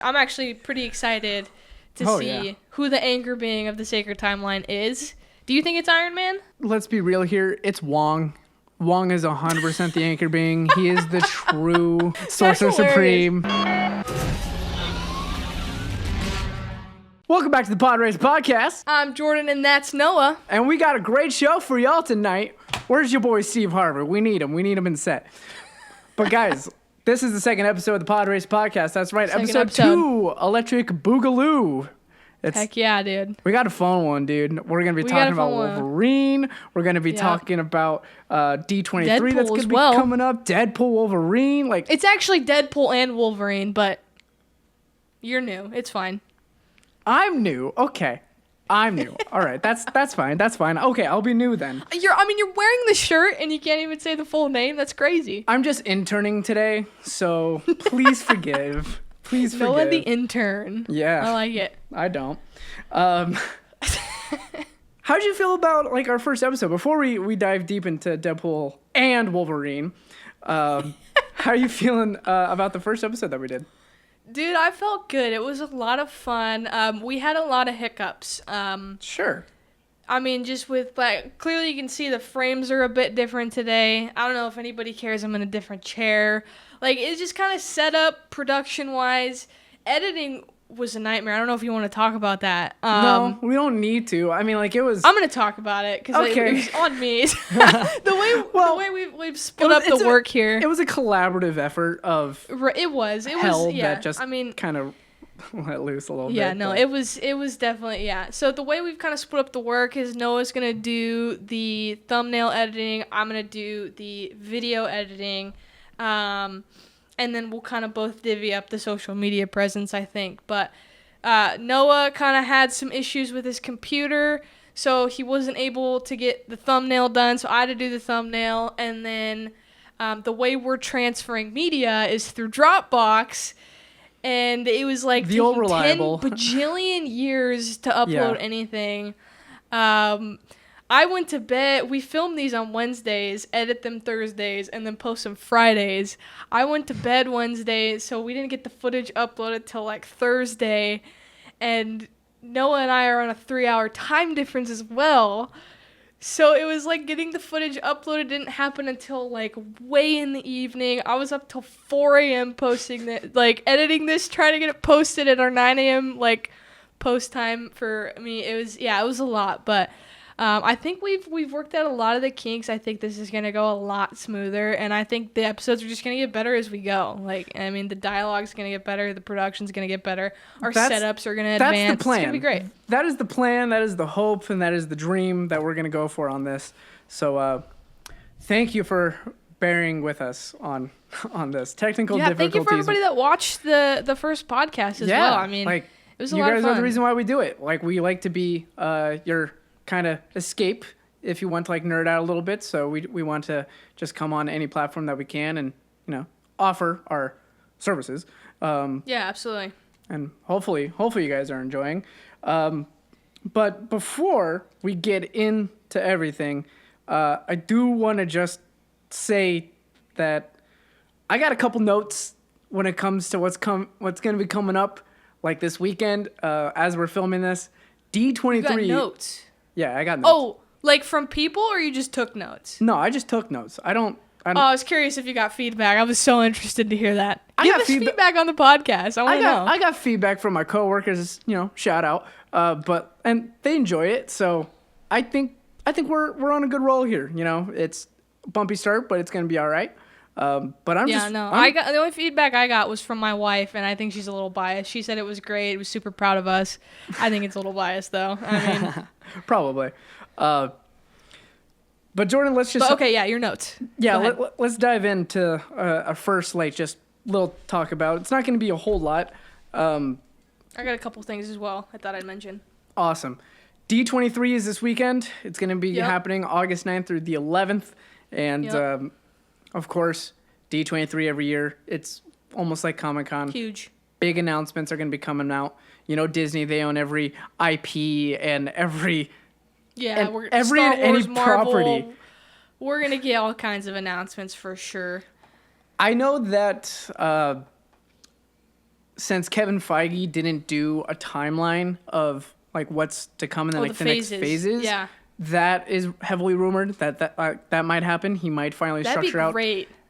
I'm actually pretty excited to see who the anchor being of the Sacred Timeline is. Do you think it's Iron Man? Let's be real here. It's Wong. Wong is 100% the anchor being. He is the true Sorcerer Supreme. Welcome back to the Podracer Podcast. I'm Jordyn and that's Noah. And we got a great show for y'all tonight. Where's your boy Steve Harvey? We need him. We need him in set. But guys, this is the second episode of the Podracer Podcast. That's right. Episode 2, Electric Boogaloo. Heck yeah, dude. We got a fun one, dude. We're going to be talking about Wolverine. We're going to be talking about D23 Deadpool that's going to be coming up. Deadpool Wolverine. It's actually Deadpool and Wolverine, but you're new. It's fine. I'm new. Okay. I'm new. All right. That's fine. That's fine. Okay, I'll be new then. You're wearing the shirt and you can't even say the full name. That's crazy. I'm just interning today, so please forgive. Please forgive. Noah the intern. Yeah. I like it. I don't. How'd you feel about our first episode? Before we dive deep into Deadpool and Wolverine, how are you feeling about the first episode that we did? Dude, I felt good. It was a lot of fun. We had a lot of hiccups. Sure. I mean, just with, clearly you can see the frames are a bit different today. I don't know if anybody cares. I'm in a different chair. It's just kind of set up production-wise. Editing was a nightmare. I don't know if you want to talk about that. No, we don't need to. I mean, it was... I'm going to talk about it because it was on me. the way we've split up the work here. It was a collaborative effort of... It was, yeah. That just kind of let loose a little bit. Yeah, no, it was definitely, yeah. So the way we've kind of split up the work is Noah's going to do the thumbnail editing. I'm going to do the video editing. And then we'll kind of both divvy up the social media presence, I think. But Noah kind of had some issues with his computer, so he wasn't able to get the thumbnail done, so I had to do the thumbnail. And then the way we're transferring media is through Dropbox, and it was the old reliable 10 bajillion years to upload anything. I went to bed. We filmed these on Wednesdays, edit them Thursdays, and then post them Fridays. I went to bed Wednesday, so we didn't get the footage uploaded till Thursday. And Noah and I are on a 3-hour time difference as well. So it was getting the footage uploaded didn't happen until way in the evening. I was up till 4 a.m. posting it, editing this, trying to get it posted at our 9 a.m. post time for me. It was a lot, but I think we've worked out a lot of the kinks. I think this is going to go a lot smoother, and I think the episodes are just going to get better as we go. The dialogue's going to get better, the production's going to get better, our setups are going to advance. That's the plan. It's going to be great. That is the plan, that is the hope, and that is the dream that we're going to go for on this. So thank you for bearing with us on this. Technical difficulties. Thank you for everybody that watched the first podcast as well. I mean, it was a lot of fun. You guys are the reason why we do it. We like to be your kind of escape if you want to nerd out a little bit, so we want to just come on any platform that we can and offer our services. Yeah, absolutely. And hopefully you guys are enjoying. But before we get into everything, I do want to just say that I got a couple notes when it comes to what's going to be coming up this weekend as we're filming this. D23. You got notes. Yeah, I got notes. Oh, from people, or you just took notes? No, I just took notes. I was curious if you got feedback. I was so interested to hear that. Give us feedback on the podcast. I want to know. I got feedback from my coworkers. Shout out. And they enjoy it. So I think we're on a good roll here. It's a bumpy start, but it's gonna be all right. But the only feedback I got was from my wife, and I think she's a little biased. She said it was great. It was super proud of us. I think it's a little biased though. I mean, probably. But Jordyn, let's just... your notes. Yeah, let's dive into a first, just little talk about. It's not going to be a whole lot. I got a couple things as well I thought I'd mention. Awesome. D23 is this weekend. It's going to be happening August 9th through the 11th. And, of course, D23 every year. It's almost like Comic-Con. Huge. Big announcements are going to be coming out. Disney, they own every IP and every... Yeah, every Star Wars, any Marvel, property. We're going to get all kinds of announcements for sure. I know that since Kevin Feige didn't do a timeline of like what's to come in the next phases, yeah, that is heavily rumored that might happen. He might finally structure out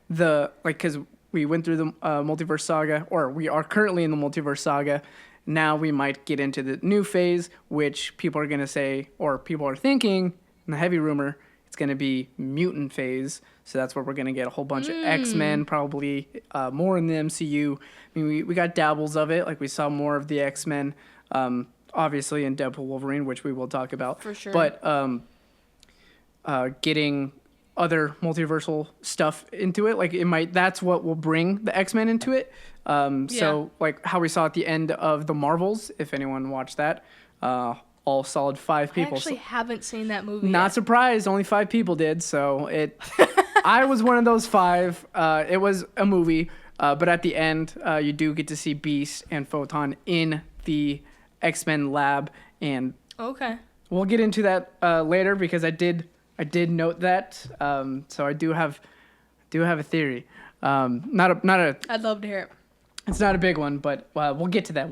the because we went through the multiverse saga, or we are currently in the multiverse saga. Now we might get into the new phase, which people are going to say, or people are thinking, in the heavy rumor, it's going to be mutant phase. So that's where we're going to get a whole bunch of X-Men, probably more in the MCU. I mean, we got dabbles of it. Like we saw more of the X-Men, obviously in Deadpool Wolverine, which we will talk about. For sure. But getting other multiversal stuff into it, like that's what will bring the X-Men into it. So like how we saw at the end of the Marvels, if anyone watched that, all solid 5 people. I actually haven't seen that movie Not surprised, only 5 people did. So I was one of those 5. It was a movie, but at the end, you do get to see Beast and Photon in the X-Men lab, and okay, we'll get into that later because I did note that. So I do have a theory. Not a. I'd love to hear it. It's not a big one, but we'll get to that.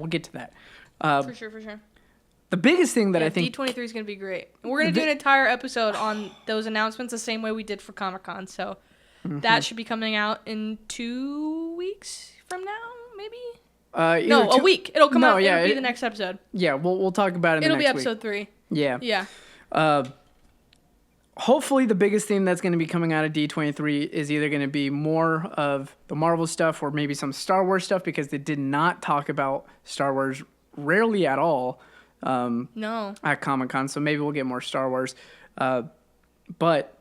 For sure. The biggest thing that I think D23 is going to be great. And we're going to do an entire episode on those announcements the same way we did for Comic-Con. So that should be coming out in 2 weeks from now, maybe? No, a week. It'll come out. It'll be the next episode. Yeah, we'll talk about it in the next week. It'll be episode 3. Yeah. Yeah. Hopefully the biggest thing that's going to be coming out of D23 is either going to be more of the Marvel stuff or maybe some Star Wars stuff, because they did not talk about Star Wars rarely at all. No. At Comic-Con, so maybe we'll get more Star Wars. But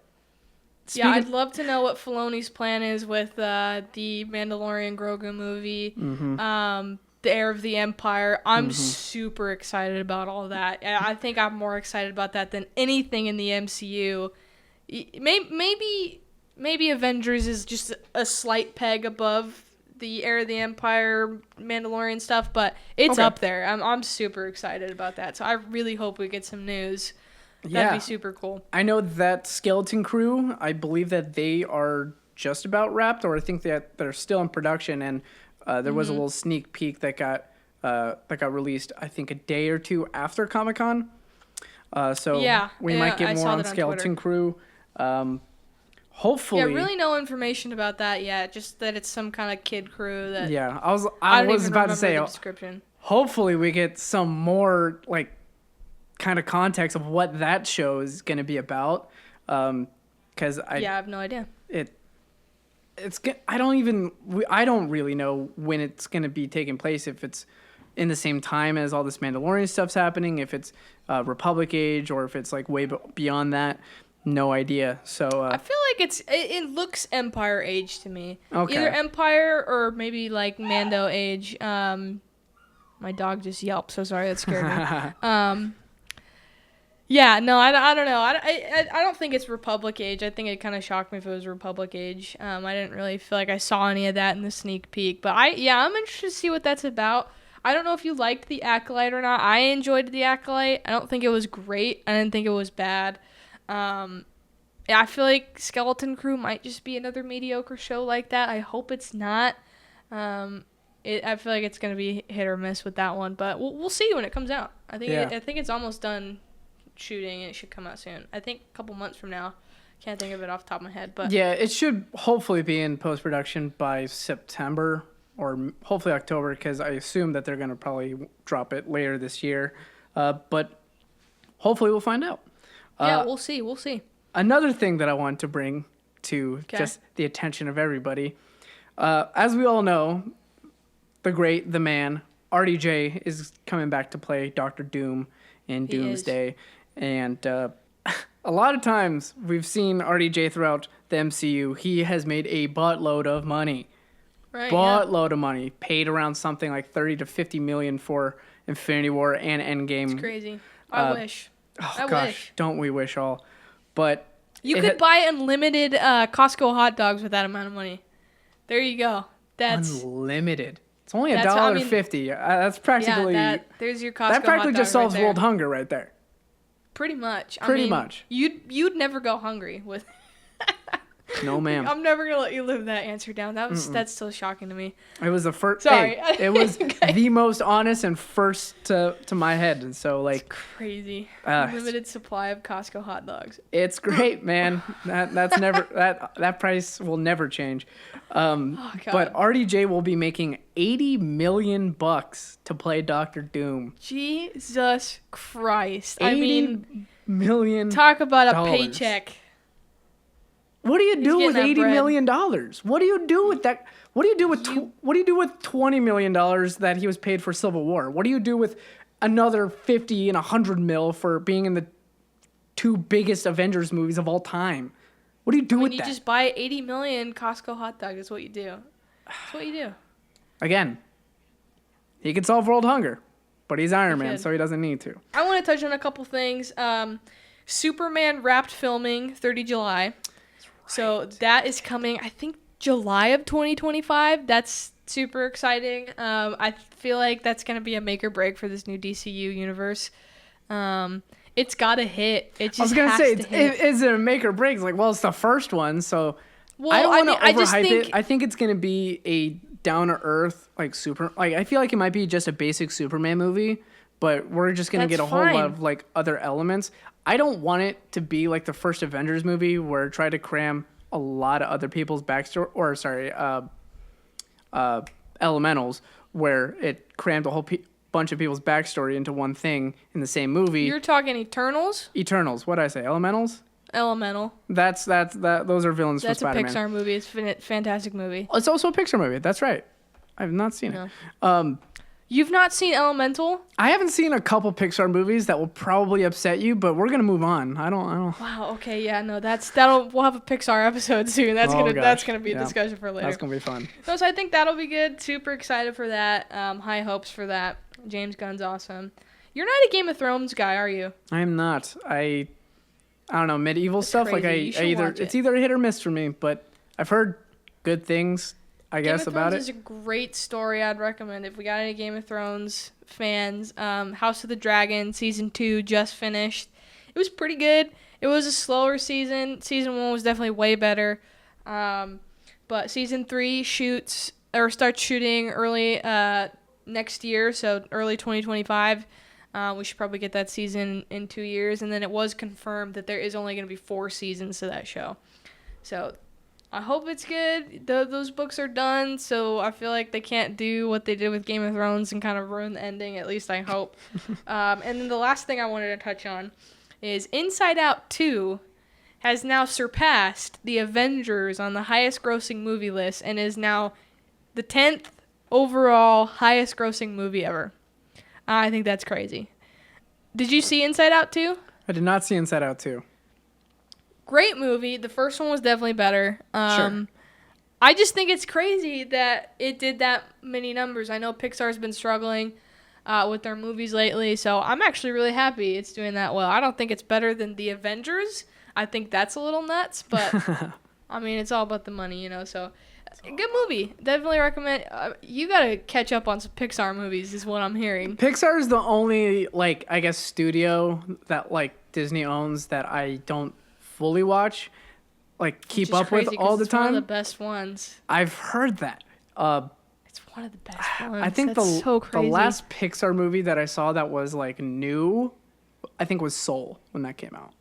I'd love to know what Filoni's plan is with the Mandalorian Grogu movie, the Heir of the Empire. I'm super excited about all that. I think I'm more excited about that than anything in the MCU. Maybe Avengers is just a slight peg above the Heir of the Empire, Mandalorian stuff, but it's up there. I'm super excited about that. So I really hope we get some news. That'd be super cool. I know that Skeleton Crew, I believe that they are just about wrapped, or I think that they're still in production, and there was a little sneak peek that got released, I think, a day or 2 after Comic-Con. So we might get more on Skeleton Crew. Hopefully. Yeah, really no information about that yet. Just that it's some kind of kid crew. That I was about to say. The description. Hopefully, we get some more like kind of context of what that show is going to be about. Because I have no idea. I don't really know when it's going to be taking place. If it's in the same time as all this Mandalorian stuff's happening, if it's Republic Age, or if it's like way beyond that. No idea. So I feel like it looks Empire Age to me. Okay. Either Empire or maybe like Mando Age. My dog just yelped, so sorry, that scared me. Yeah, no, I don't know. I don't think it's Republic Age. I think it kind of shocked me if it was Republic Age. I didn't really feel like I saw any of that in the sneak peek. But I'm interested to see what that's about. I don't know if you liked The Acolyte or not. I enjoyed The Acolyte. I don't think it was great. I didn't think it was bad. I feel like Skeleton Crew might just be another mediocre show like that. I hope it's not. I feel like it's going to be hit or miss with that one, but we'll see when it comes out. I think it's almost done shooting, and it should come out soon. I think a couple months from now. Can't think of it off the top of my head, but yeah, it should hopefully be in post-production by September or hopefully October, because I assume that they're going to probably drop it later this year. But hopefully we'll find out. Yeah, we'll see. We'll see. Another thing that I want to bring to just the attention of everybody. As we all know, the man, RDJ, is coming back to play Dr. Doom in Doomsday. And a lot of times we've seen RDJ throughout the MCU. He has made a buttload of money. Right, buttload of money. Paid around something like $30 to $50 million for Infinity War and Endgame. It's crazy. I wish. Oh, gosh, don't we wish all. But you could buy unlimited Costco hot dogs with that amount of money. There you go. That's unlimited. It's only $1.50. That's practically. There's your Costco. That practically hot just dog solves world hunger right there. Pretty much. Pretty much. You'd never go hungry with. No, ma'am. I'm never gonna let you live that answer down. That's still shocking to me. It was the first. Sorry. Hey, it was Okay. the most honest and first to my head, and so like Crazy. Uh, Limited supply of Costco hot dogs. it's great, man. That's never that price will never change. Oh, God. But RDJ will be making $80 million to play Doctor Doom. Jesus Christ. I $80 mean, million. talk about a paycheck. What do you do with getting that $80 million? What do you do with that? What do you do with what do you do with $20 million that he was paid for Civil War? What do you do with another 50 and 100 mil for being in the two biggest Avengers movies of all time? What do you do with You that? just buy 80 million Costco hot dogs. That's what you do. That's what you do. Again, he could solve world hunger, but he's Iron Man, could. so he doesn't need to. I want to touch on a couple things. Superman wrapped filming 30 July. So that is coming, I think, July of 2025. That's super exciting. I feel like that's going to be a make or break for this new DCU universe. It's got to hit. It just I was going to say, has to hit. is it a make or break? It's like, well, it's the first one, so Well, I don't want to I just overhype think, it. I think it's going to be a down-to-earth, like, I feel like it might be just a basic Superman movie, but we're just going to get a whole lot of, like, other elements. I don't want it to be like the first Avengers movie where it tried to cram a lot of other people's backstory, or sorry, elementals, where it crammed a whole bunch of people's backstory into one thing in the same movie. you're talking Eternals? Eternals, what did I say? Elementals? Elemental. Those are villains That's from a Spider-Man. Pixar movie. It's a fantastic movie. It's also a Pixar movie. That's right. I've not seen it. You've not seen Elemental? I haven't seen a couple Pixar movies that will probably upset you, but we're gonna move on. I don't. Wow. Okay. Yeah. No. We'll have a Pixar episode soon. That's gonna be a discussion for later. That's gonna be fun. So I think that'll be good. Super excited for that. High hopes for that. James Gunn's awesome. You're not a Game of Thrones guy, are you? I am not. I don't know, medieval stuff. crazy. Like You should watch it's it. either a hit or miss for me. But I've heard good things, I guess, Game of about Thrones is it. a great story. I'd recommend if we got any Game of Thrones fans. House of the Dragon season 2 just finished. It was pretty good. It was a slower season. Season 1 was definitely way better. But season 3 starts shooting early next year, so early 2025. We should probably get that season in 2 years. And then it was confirmed that there is only going to be 4 seasons to that show. So I hope it's good. Those books are done, so I feel like they can't do what they did with Game of Thrones and kind of ruin the ending. At least I hope. And then the last thing I wanted to touch on is Inside Out 2 has now surpassed the Avengers on the highest grossing movie list and is now the 10th overall highest grossing movie ever. I think that's crazy. Did you see Inside Out 2? I did not see Inside Out 2. Great movie. The first one was definitely better. Sure. I just think it's crazy that it did that many numbers. I know Pixar's been struggling with their movies lately, so I'm actually really happy it's doing that well. I don't think it's better than The Avengers. I think that's a little nuts, but I mean, it's all about the money, so good movie. Definitely recommend. You got to catch up on some Pixar movies is what I'm hearing. Pixar is the only, I guess, studio that, Disney owns that I don't fully watch, keep up with all the time. It's one of the best ones. I've heard that. It's one of the best ones. I think That's so the crazy. last Pixar movie that I saw that was new, I think was Soul when that came out.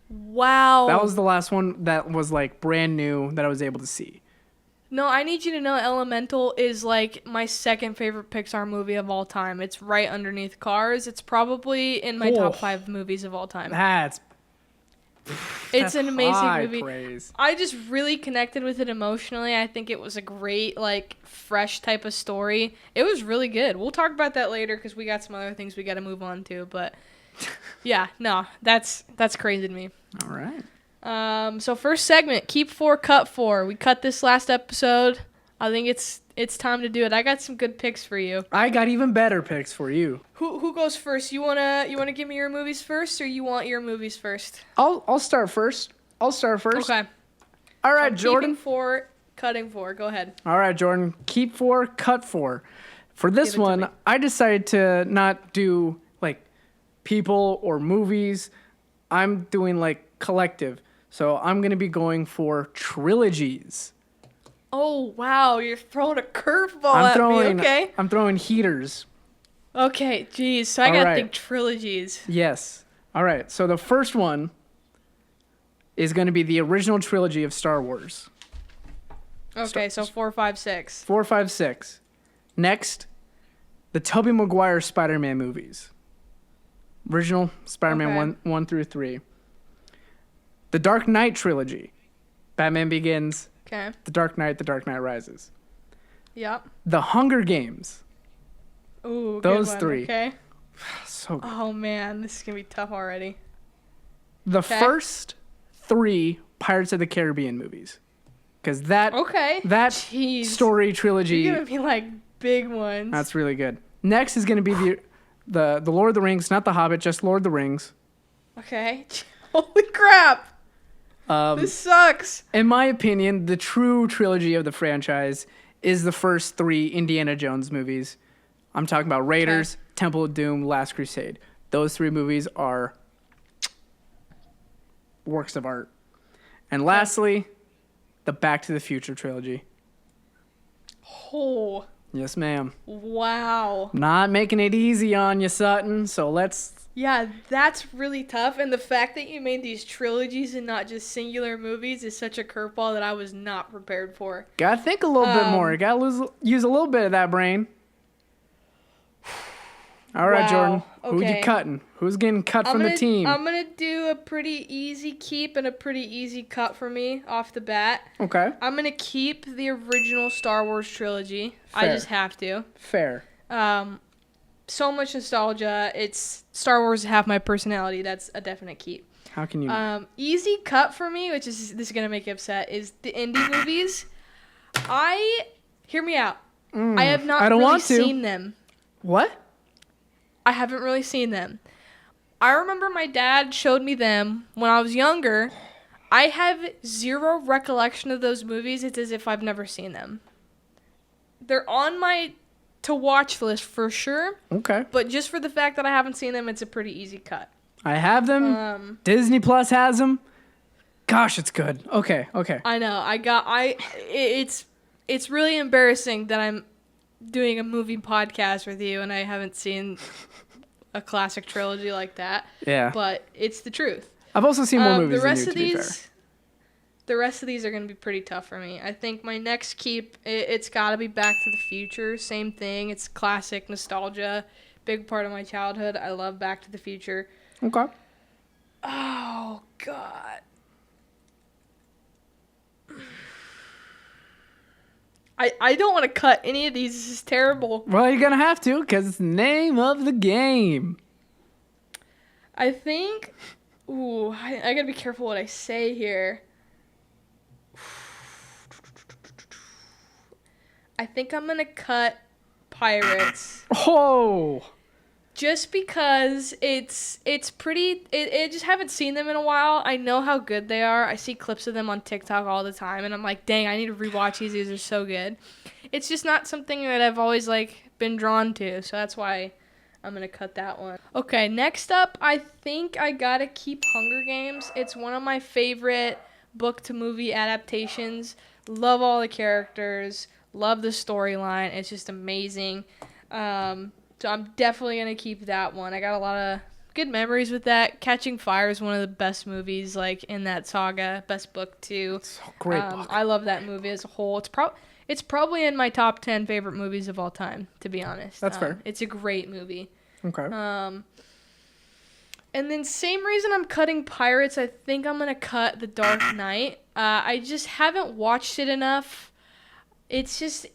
Wow. That was the last one that was brand new that I was able to see. No, I need you to know Elemental is my second favorite Pixar movie of all time. It's right underneath Cars. It's probably in my top 5 movies of all time. It's an amazing movie. Praise. I just really connected with it emotionally. I think it was a great, fresh type of story. It was really good. We'll talk about that later because we got some other things we got to move on to. But, yeah, no, that's crazy to me. All right. So first segment, keep 4, cut 4. We cut this last episode. I think it's time to do it. I got some good picks for you. I got even better picks for you. Who goes first? You wanna give me your movies first, or you want your movies first? I'll start first. Okay. All right, So Jordyn. keeping 4, cutting 4. Go ahead. All right, Jordyn. Keep 4, cut 4. For this Give it to one, me. I decided to not do people or movies. I'm doing collective. So I'm going to be going for trilogies. Oh, wow. You're throwing a curveball at me. Okay. I'm throwing heaters. Okay, geez. So I got to think trilogies. Yes. All right. So the first one is going to be the original trilogy of Star Wars. Okay, so 4, 5, 6. 4, 5, 6. Next, the Tobey Maguire Spider-Man movies. Original Spider-Man 1 through 3. The Dark Knight trilogy. Batman Begins. Okay. The Dark Knight Rises. Yep. The Hunger Games. Ooh, those good one. 3. Okay. So good. Oh, man. This is going to be tough already. The first 3 Pirates of the Caribbean movies. Because that story trilogy. You're going to be like big ones. That's really good. Next is going to be the Lord of the Rings, not The Hobbit, just Lord of the Rings. Okay. Holy crap. This sucks. In my opinion, the true trilogy of the franchise is the first 3 Indiana Jones movies. I'm talking about Raiders, Temple of Doom, Last Crusade. Those 3 movies are works of art. And lastly, the Back to the Future trilogy. Oh. Yes, ma'am. Wow. Not making it easy on you, Sutton. So let's... Yeah, that's really tough. And the fact that you made these trilogies and not just singular movies is such a curveball that I was not prepared for. Gotta think a little bit more. Gotta use a little bit of that brain. All right, Jordyn. Who you cutting? Who's getting cut from the team? I'm going to do a pretty easy keep and a pretty easy cut for me off the bat. Okay. I'm going to keep the original Star Wars trilogy. Fair. I just have to. Fair. So much nostalgia. It's Star Wars is half my personality. That's a definite keep. How can you? Easy cut for me, which is this is going to make you upset, is the indie movies. Hear me out. I have not really seen them. What? I haven't really seen them. I remember my dad showed me them when I was younger. I have zero recollection of those movies. It's as if I've never seen them. They're on my to-watch list for sure. Okay. But just for the fact that I haven't seen them, it's a pretty easy cut. I have them. Disney Plus has them. Gosh, it's good. Okay. I know. It's really embarrassing that I'm doing a movie podcast with you and I haven't seen a classic trilogy like that. Yeah. But it's the truth. I've also seen more movies than you, to be fair. The rest of these are going to be pretty tough for me. I think my next keep, it's got to be Back to the Future. Same thing. It's classic nostalgia. Big part of my childhood. I love Back to the Future. Okay. Oh, God. I don't want to cut any of these. This is terrible. Well, you're going to have to because it's the name of the game. I think... Ooh, I got to be careful what I say here. I think I'm going to cut Pirates. Oh! Just because it's pretty... I just haven't seen them in a while. I know how good they are. I see clips of them on TikTok all the time, and I'm like, dang, I need to rewatch these. These are so good. It's just not something that I've always, been drawn to, so that's why I'm going to cut that one. Okay, next up, I think I got to keep Hunger Games. It's one of my favorite book-to-movie adaptations. Love all the characters. Love the storyline. It's just amazing. So I'm definitely going to keep that one. I got a lot of good memories with that. Catching Fire is one of the best movies in that saga. Best book, too. It's a great book. I love that movie as a whole. It's probably in my top 10 favorite movies of all time, to be honest. That's fair. It's a great movie. Okay. And then same reason I'm cutting Pirates, I think I'm going to cut The Dark Knight. I just haven't watched it enough. It's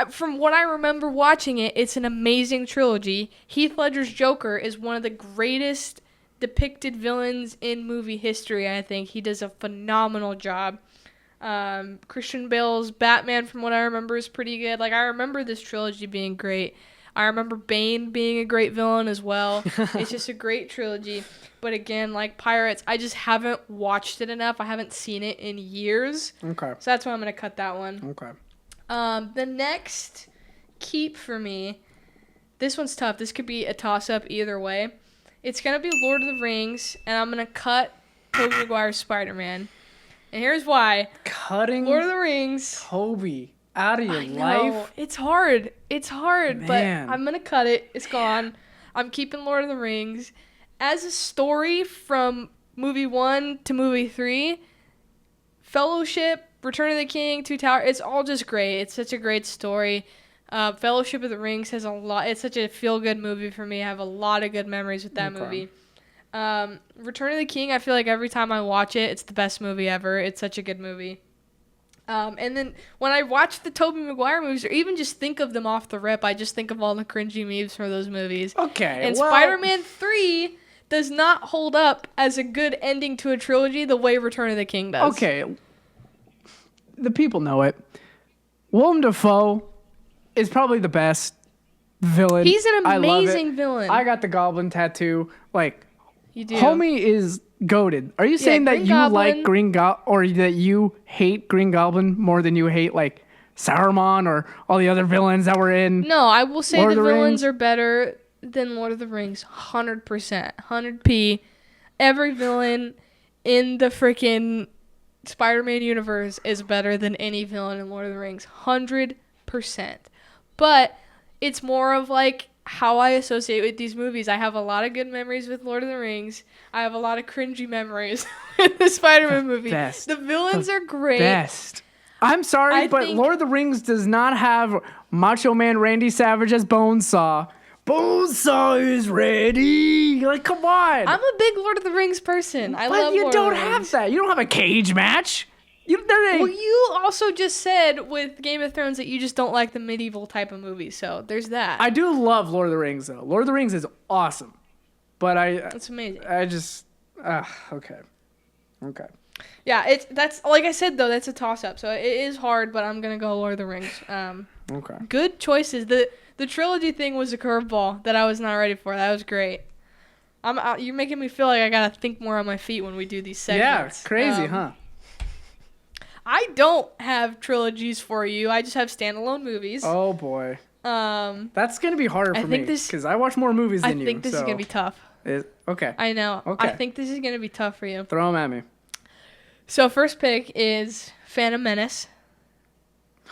from what I remember watching it, it's an amazing trilogy. Heath Ledger's Joker is one of the greatest depicted villains in movie history, I think. He does a phenomenal job. Christian Bale's Batman, from what I remember, is pretty good. I remember this trilogy being great. I remember Bane being a great villain as well. It's just a great trilogy. But again, like Pirates, I just haven't watched it enough. I haven't seen it in years. Okay. So that's why I'm going to cut that one. Okay. The next keep for me, this one's tough. This could be a toss-up either way. It's going to be Lord of the Rings, and I'm going to cut Tobey Maguire's Spider-Man. And here's why. Cutting Lord of the Rings. Toby out of your life. It's hard. It's hard, Man. but I'm going to cut it. It's gone. I'm keeping Lord of the Rings. As a story from movie 1 to movie 3, Fellowship, Return of the King, Two Towers, it's all just great. It's such a great story. Fellowship of the Rings has a lot. It's such a feel-good movie for me. I have a lot of good memories with that movie. Return of the King, I feel like every time I watch it, it's the best movie ever. It's such a good movie. And then when I watch the Tobey Maguire movies, or even just think of them off the rip, I just think of all the cringy memes from those movies. Okay, and Spider-Man 3 does not hold up as a good ending to a trilogy the way Return of the King does. Okay. The people know it. Willem Dafoe is probably the best villain. He's an amazing villain. I got the Goblin tattoo. Like, you do. Homie is goated. Are you saying that Green you Goblin. like Green Goblin, or that you hate Green Goblin more than you hate, like, Saruman or all the other villains that were in? No, I will say Lord the of the villains Rings? are better than Lord of the Rings. 100%. 100p. Every villain in the freaking Spider-Man universe is better than any villain in Lord of the Rings. 100%. But it's more of like how I associate with these movies. I have a lot of good memories with Lord of the Rings. I have a lot of cringy memories with the Spider-Man movie. Best. The villains are great. Best. I'm sorry, but Lord of the Rings does not have Macho Man Randy Savage as Bonesaw. Bonesaw is ready. Like, come on. I'm a big Lord of the Rings person. I love you Lord don't of the Rings. have that. You don't have a cage match. Well, you also just said with Game of Thrones that you just don't like the medieval type of movies, so there's that. I do love Lord of the Rings, though. Lord of the Rings is awesome. But It's amazing. Okay. Yeah, that's like I said though, that's a toss up. So it is hard, but I'm gonna go Lord of the Rings. Okay. Good choices. The trilogy thing was a curveball that I was not ready for. That was great. You're making me feel like I gotta think more on my feet when we do these segments. Yeah, crazy, huh? I don't have trilogies for you. I just have standalone movies. Oh boy. That's gonna be harder for me think this- because I watch more movies than you. I think this is gonna be tough. Okay. I know. Okay. I think this is gonna be tough for you. Throw them at me. So first pick is Phantom Menace.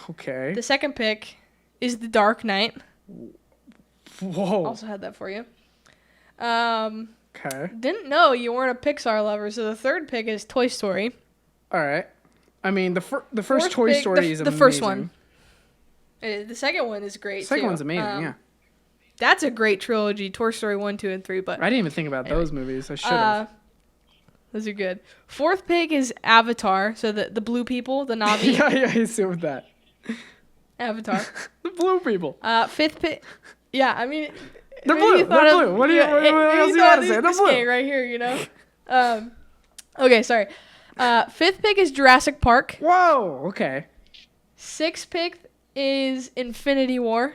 Okay. The second pick is The Dark Knight. Whoa. Also had that for you. Okay. Didn't know you weren't a Pixar lover, so the third pick is Toy Story. All right. I mean, the first Fourth Toy pick, Story is the amazing. first one. The second one is great, The second too. one's amazing, yeah. That's a great trilogy, Toy Story 1, 2, and 3. But I didn't even think about those movies. I should have. those are good. Fourth pick is Avatar, so the blue people, the Na'vi. yeah, I assumed that. Avatar. The blue people. Fifth pick. Yeah, I mean. They're maybe blue. you thought They're of- blue. What yeah, else do you thought want to say? of They're this blue. gang right here, you know? Okay, sorry. Fifth pick is Jurassic Park. Whoa. Okay. Sixth pick is Infinity War.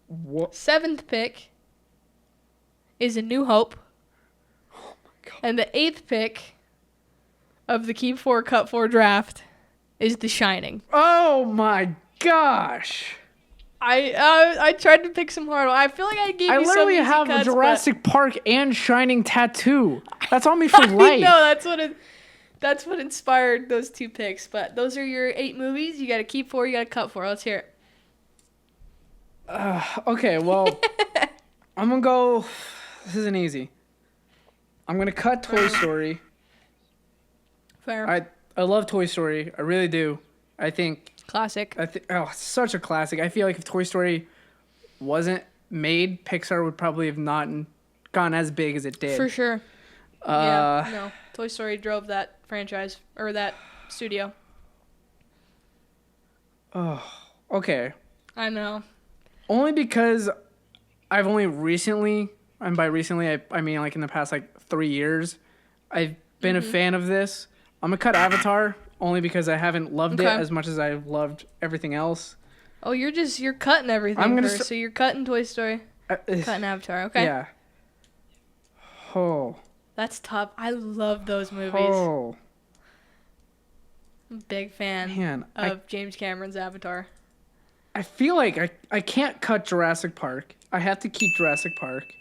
What? Seventh pick is A New Hope. Oh my god. And the eighth pick of the Keep 4, Cut 4 draft is The Shining. Oh my gosh. I tried to pick some hard ones. I feel like I gave I you some literally easy have a cuts, Jurassic Park and Shining tattoo. That's on me for I life. know, that's what inspired those two picks. But those are your 8 movies. You got to keep 4, you got to cut 4. Let's hear it. Okay, well, I'm going to go. This isn't easy. I'm going to cut Toy Story. Fair. I love Toy Story. I really do. I think Classic. it's such a classic. I feel like if Toy Story wasn't made, Pixar would probably have not gone as big as it did. For sure. Yeah, no. Toy Story drove that franchise, or that studio. Oh, okay. I know. Only because I've only recently, and by recently I mean like in the past like 3 years, I've been a fan of this. I'm gonna cut Avatar only because I haven't loved it as much as I've loved everything else. Oh, you're cutting everything first. So you're cutting Toy Story, cutting Avatar. Okay. Yeah. Oh. That's tough. I love those movies. Oh. I'm a big fan Man, of James Cameron's Avatar. I feel like I can't cut Jurassic Park. I have to keep Jurassic Park.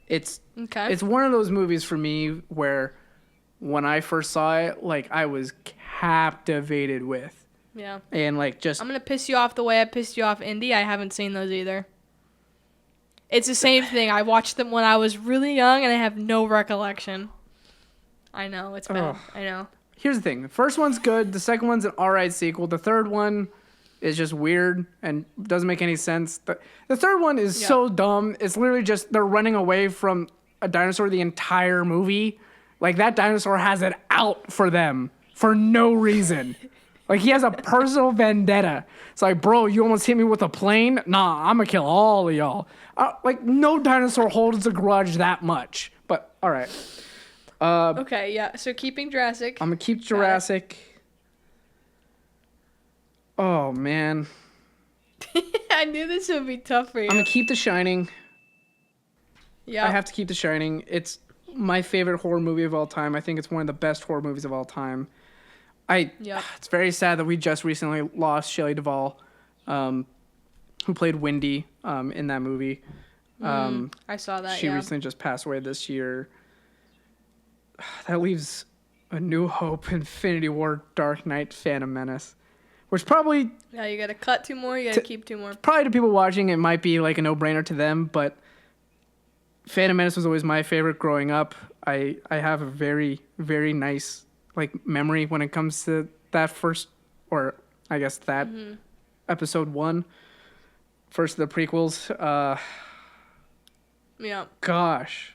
It's Okay. one of those movies for me where when I first saw it, like, I was captivated with. Yeah. And, like, just... I'm going to piss you off the way I pissed you off Indy. I haven't seen those either. It's the same thing. I watched them when I was really young, and I have no recollection. I know. It's bad. I know. Here's the thing. The first one's good. The second one's an alright sequel. The third one is just weird and doesn't make any sense. The third one is so dumb. It's literally just they're running away from a dinosaur the entire movie. Like, that dinosaur has it out for them for no reason. Like, he has a personal vendetta. It's like, bro, you almost hit me with a plane? Nah, I'm gonna kill all of y'all. Like, no dinosaur holds a grudge that much. But, all right. Okay, yeah. So, keeping Jurassic. I'm gonna keep Jurassic. Oh, man. I knew this would be tough for you. I'm gonna keep The Shining. Yeah. I have to keep The Shining. It's my favorite horror movie of all time. I think it's one of the best horror movies of all time. It's very sad that we just recently lost Shelley Duvall, who played Wendy in that movie. I saw that, She recently just passed away this year. That leaves A New Hope, Infinity War, Dark Knight, Phantom Menace. Which probably... Yeah, you gotta cut 2 more, you gotta keep 2 more. Probably to people watching, it might be like a no-brainer to them, but Phantom Menace was always my favorite growing up. I have a very, very nice... like memory when it comes to that first, or I guess that episode 1, first of the prequels. Yeah. Gosh.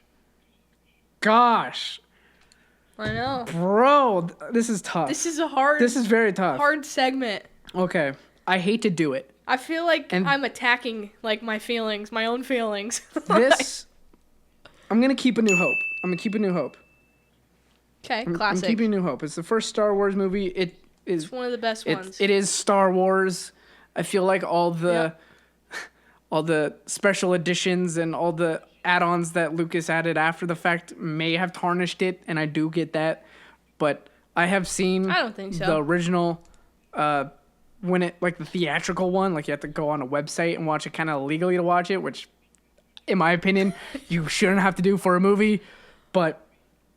I know. Bro, this is tough. This is very tough. Hard segment. Okay. I hate to do it. I feel like I'm attacking like my own feelings. I'm going to keep A New Hope. Okay, classic. I'm keeping New Hope. It's the first Star Wars movie. It's one of the best ones. It is Star Wars. I feel like all the special editions and all the add-ons that Lucas added after the fact may have tarnished it, and I do get that. But I have seen I don't think so. The original when it like the theatrical one, like you have to go on a website and watch it kind of legally to watch it, which in my opinion you shouldn't have to do for a movie, but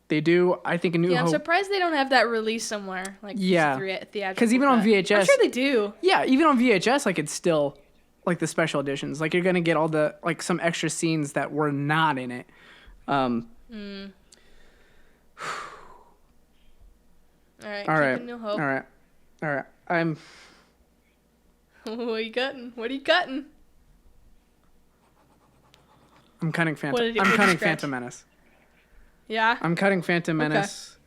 they do. I think A New Hope. I'm surprised they don't have that released somewhere. Like, theatrical. Because even on VHS, I'm sure they do. Yeah, even on VHS, like it's still like the special editions. Like you're gonna get all the like some extra scenes that were not in it. All right. New Hope. All right. I'm. What are you cutting? I'm cutting Phantom Menace. Yeah. I'm cutting Phantom Menace. Okay.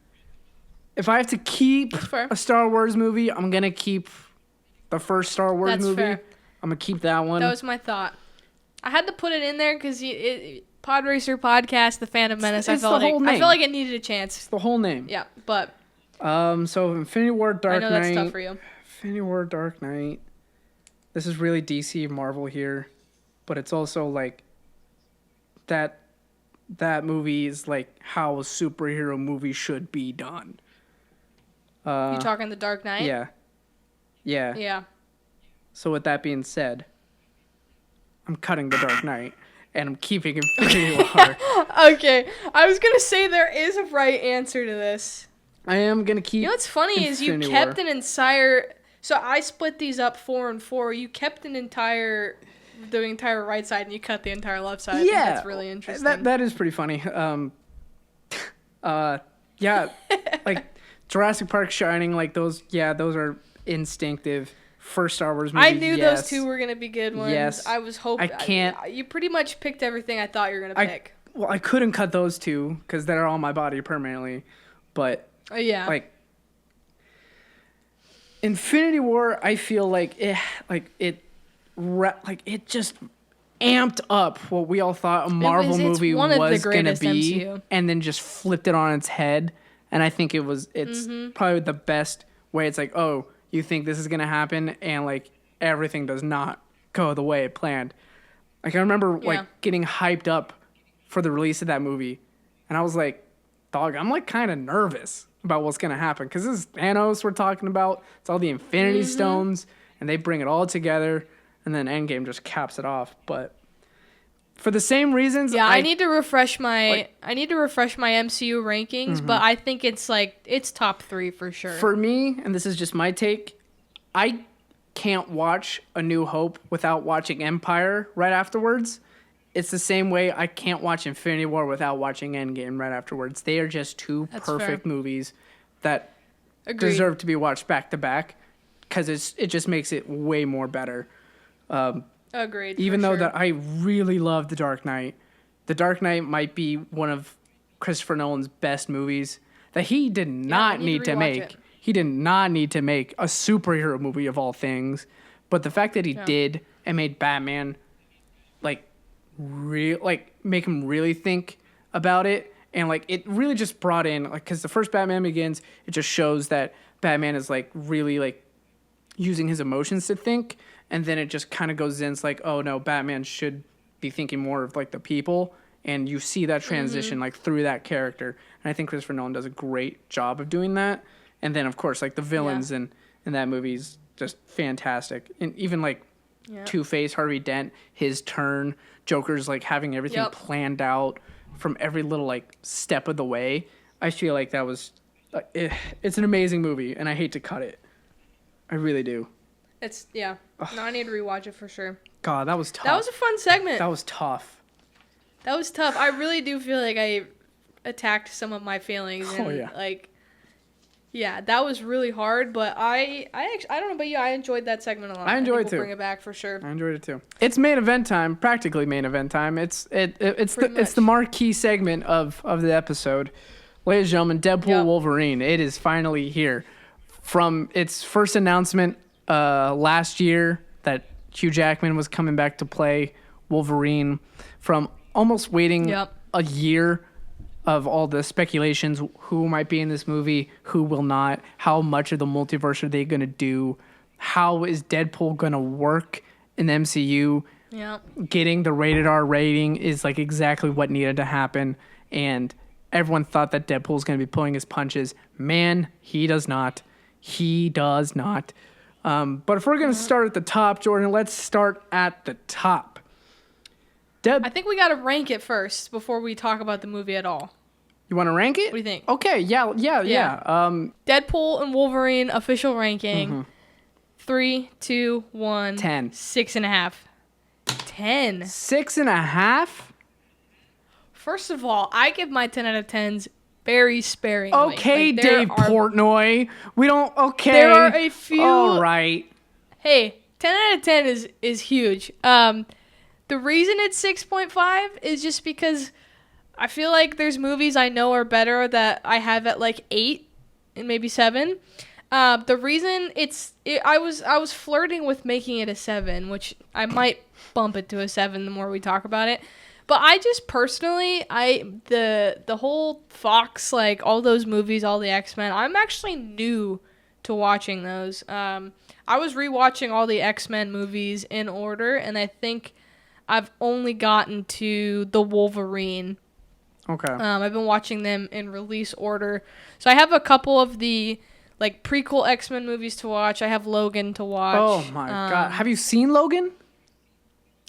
If I have to keep a Star Wars movie, I'm gonna keep the first Star Wars movie. Fair. I'm gonna keep that one. That was my thought. I had to put it in there because Podracer podcast, the Phantom Menace. I felt like it needed a chance. It's the whole name. Yeah, but. So Infinity War, Dark Knight. I know that's tough for you. Infinity War, Dark Knight. This is really DC Marvel here, but it's also like that movie is like how a superhero movie should be done. You talking The Dark Knight? Yeah. So with that being said, I'm cutting The Dark Knight and I'm keeping Infinity War. Okay, I was gonna say there is a right answer to this. I am gonna keep. You know what's funny is you kept an entire. So I split these up 4 and 4. You kept the entire right side and you cut the entire left side. Yeah, that's really interesting. That is pretty funny. Yeah, like Jurassic Park, Shining, like those. Yeah, those are instinctive. First Star Wars movie. I knew those 2 were gonna be good ones. Yes. I was hoping. I can't. You pretty much picked everything I thought you were gonna pick. Well, I couldn't cut those 2 because they're on my body permanently, but yeah, like Infinity War, I feel like it just amped up what we all thought a Marvel movie was gonna be, MCU. And then just flipped it on its head. And I think it's probably the best way. It's like, oh, you think this is gonna happen, and like everything does not go the way it planned. Like I remember like getting hyped up for the release of that movie, and I was like, dog, I'm like kind of nervous about what's gonna happen because this is Thanos we're talking about. It's all the Infinity Stones, and they bring it all together, and then Endgame just caps it off. But For the same reasons. Yeah, I need to refresh my MCU rankings, but I think it's top 3 for sure. For me, and this is just my take, I can't watch A New Hope without watching Empire right afterwards. It's the same way I can't watch Infinity War without watching Endgame right afterwards. They are just two perfect movies that deserve to be watched back to back because it just makes it way more better. Agreed. Even though that I really love The Dark Knight. The Dark Knight might be one of Christopher Nolan's best movies that he did not need to make. It. He did not need to make a superhero movie of all things, but the fact that he did and made Batman make him really think about it, and it really just brought in because the first Batman Begins, it just shows that Batman is really using his emotions to think, and then it just kind of goes in. It's oh no, Batman should be thinking more of the people, and you see that transition through that character, and I think Christopher Nolan does a great job of doing that. And then, of course, the villains in that movie is just fantastic. And even, Two-Face, Harvey Dent, his turn, Joker's, having everything planned out from every little, step of the way. I feel like that was... it's an amazing movie, and I hate to cut it. I really do. It's... Yeah. No, I need to rewatch it for sure. God, that was tough. That was a fun segment. That was tough. I really do feel like I attacked some of my feelings. And, yeah, that was really hard, but I don't know about you, I enjoyed that segment a lot. I enjoyed it too. We'll bring it back for sure. I enjoyed it too. It's main event time, practically main event time. It's the marquee segment of the episode. Ladies and gentlemen, Deadpool Wolverine. It is finally here. From its first announcement last year that Hugh Jackman was coming back to play Wolverine, from almost waiting a year of all the speculations, who might be in this movie, who will not, how much of the multiverse are they going to do, how is Deadpool going to work in the MCU. Getting the rated R rating is exactly what needed to happen, and everyone thought that Deadpool was going to be pulling his punches. Man, he does not. He does not. But if we're going to start at the top, Jordyn, let's start at the top. I think we got to rank it first before we talk about the movie at all. You want to rank it? What do you think? Okay, yeah. Deadpool and Wolverine official ranking. 3, 2, 1. 10. 6.5. 10. 6.5? First of all, I give my 10 out of 10s very sparingly. Okay, Dave Portnoy. We don't... Okay. There are a few... All right. Hey, 10 out of 10 is huge. The reason it's 6.5 is just because I feel like there's movies I know are better that I have at 8 and maybe 7. The reason I was flirting with making it a 7, which I might bump it to a 7 the more we talk about it. But I just personally, the whole Fox, all those movies, all the X-Men, I'm actually new to watching those. I was rewatching all the X-Men movies in order, and I think I've only gotten to the Wolverine. Okay. I've been watching them in release order. So I have a couple of the prequel X-Men movies to watch. I have Logan to watch. Oh my God. Have you seen Logan?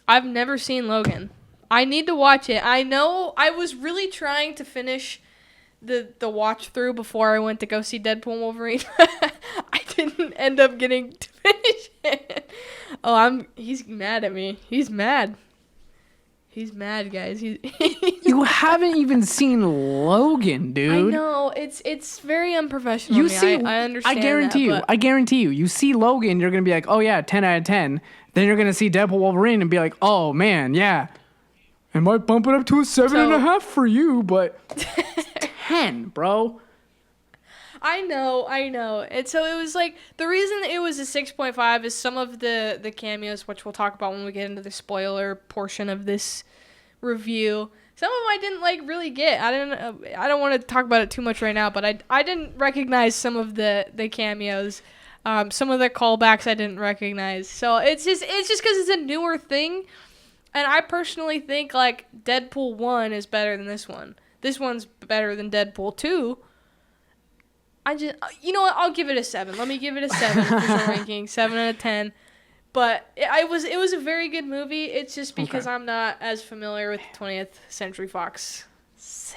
I've never seen Logan. I need to watch it. I know I was really trying to finish the watch through before I went to go see Deadpool and Wolverine. I didn't end up getting to finish it. He's mad at me. He's mad. He's mad, guys. You haven't even seen Logan, dude. I know. It's very unprofessional. I understand. I guarantee you. You see Logan, you're gonna be like, oh yeah, 10 out of 10. Then you're gonna see Deadpool Wolverine and be like, oh man, yeah. I might bump it up to a 7.5 for you, but 10, bro. I know. And so it was the reason it was a 6.5 is some of the cameos, which we'll talk about when we get into the spoiler portion of this review. Some of them I didn't really get. I don't want to talk about it too much right now, but I didn't recognize some of the cameos. Some of the callbacks I didn't recognize. So it's just because it's a newer thing. And I personally think Deadpool 1 is better than this one. This one's better than Deadpool 2. You know what? I'll give it a 7. Let me give it a 7 official ranking. 7 out of 10. But it was a very good movie. It's just because Okay. I'm not as familiar with the 20th Century Fox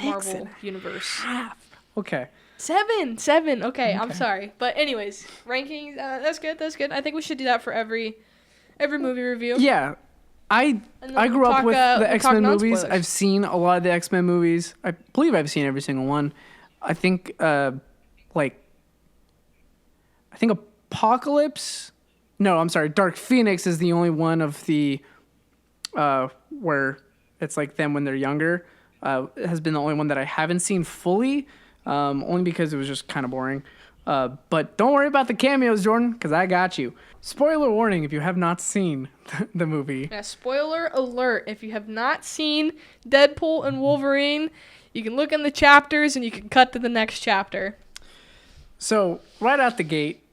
Marvel universe. Okay. Seven. Okay, I'm Okay. sorry. But anyways, rankings. That's good. I think we should do that for every movie review. Yeah. I And then I grew up with the we'll talk X-Men movies. non-spoilers. I've seen a lot of the X-Men movies. I believe I've seen every single one. I think Apocalypse. No, I'm sorry. Dark Phoenix is the only one of the where it's like them when they're younger. It has been the only one that I haven't seen fully, only because it was just kind of boring. But don't worry about the cameos, Jordyn, because I got you. Spoiler warning if you have not seen the movie. Yeah, spoiler alert. If you have not seen Deadpool and Wolverine, you can look in the chapters and you can cut to the next chapter. So right out the gate,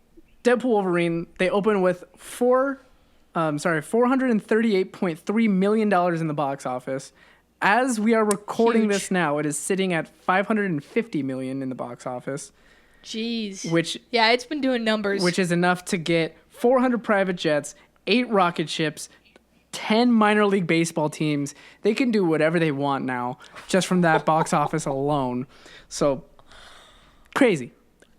Deadpool Wolverine, they open with $438.3 million in the box office. As we are recording Huge. this now, it is sitting at $550 million in the box office. Jeez. Yeah, it's been doing numbers. Which is enough to get 400 private jets, 8 rocket ships, 10 minor league baseball teams. They can do whatever they want now, just from that box office alone. So, crazy.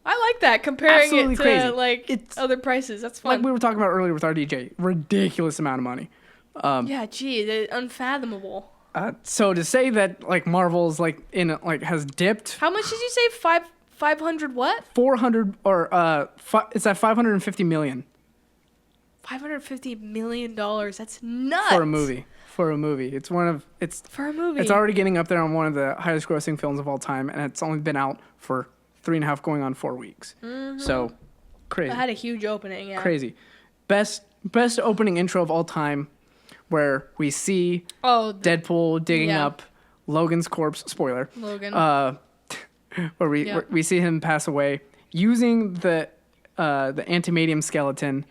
I like that, comparing Absolutely it to crazy. like other prices. That's fun. Like we were talking about earlier with RDJ, ridiculous amount of money. Yeah, gee, unfathomable. So to say that like Marvel's like has dipped How much did you say? 500 what? 400 or it's at 550 million $550 million. That's nuts. for a movie. For a movie, it's For a movie. It's already getting up there on one of the highest grossing films of all time, and it's only been out for 3.5 going on 4 weeks. Mm-hmm. So crazy. It had a huge opening. Yeah. Crazy. Best opening intro of all time, where we see Deadpool digging up Logan's corpse. Spoiler. Logan. Where we see him pass away using the antimadium skeleton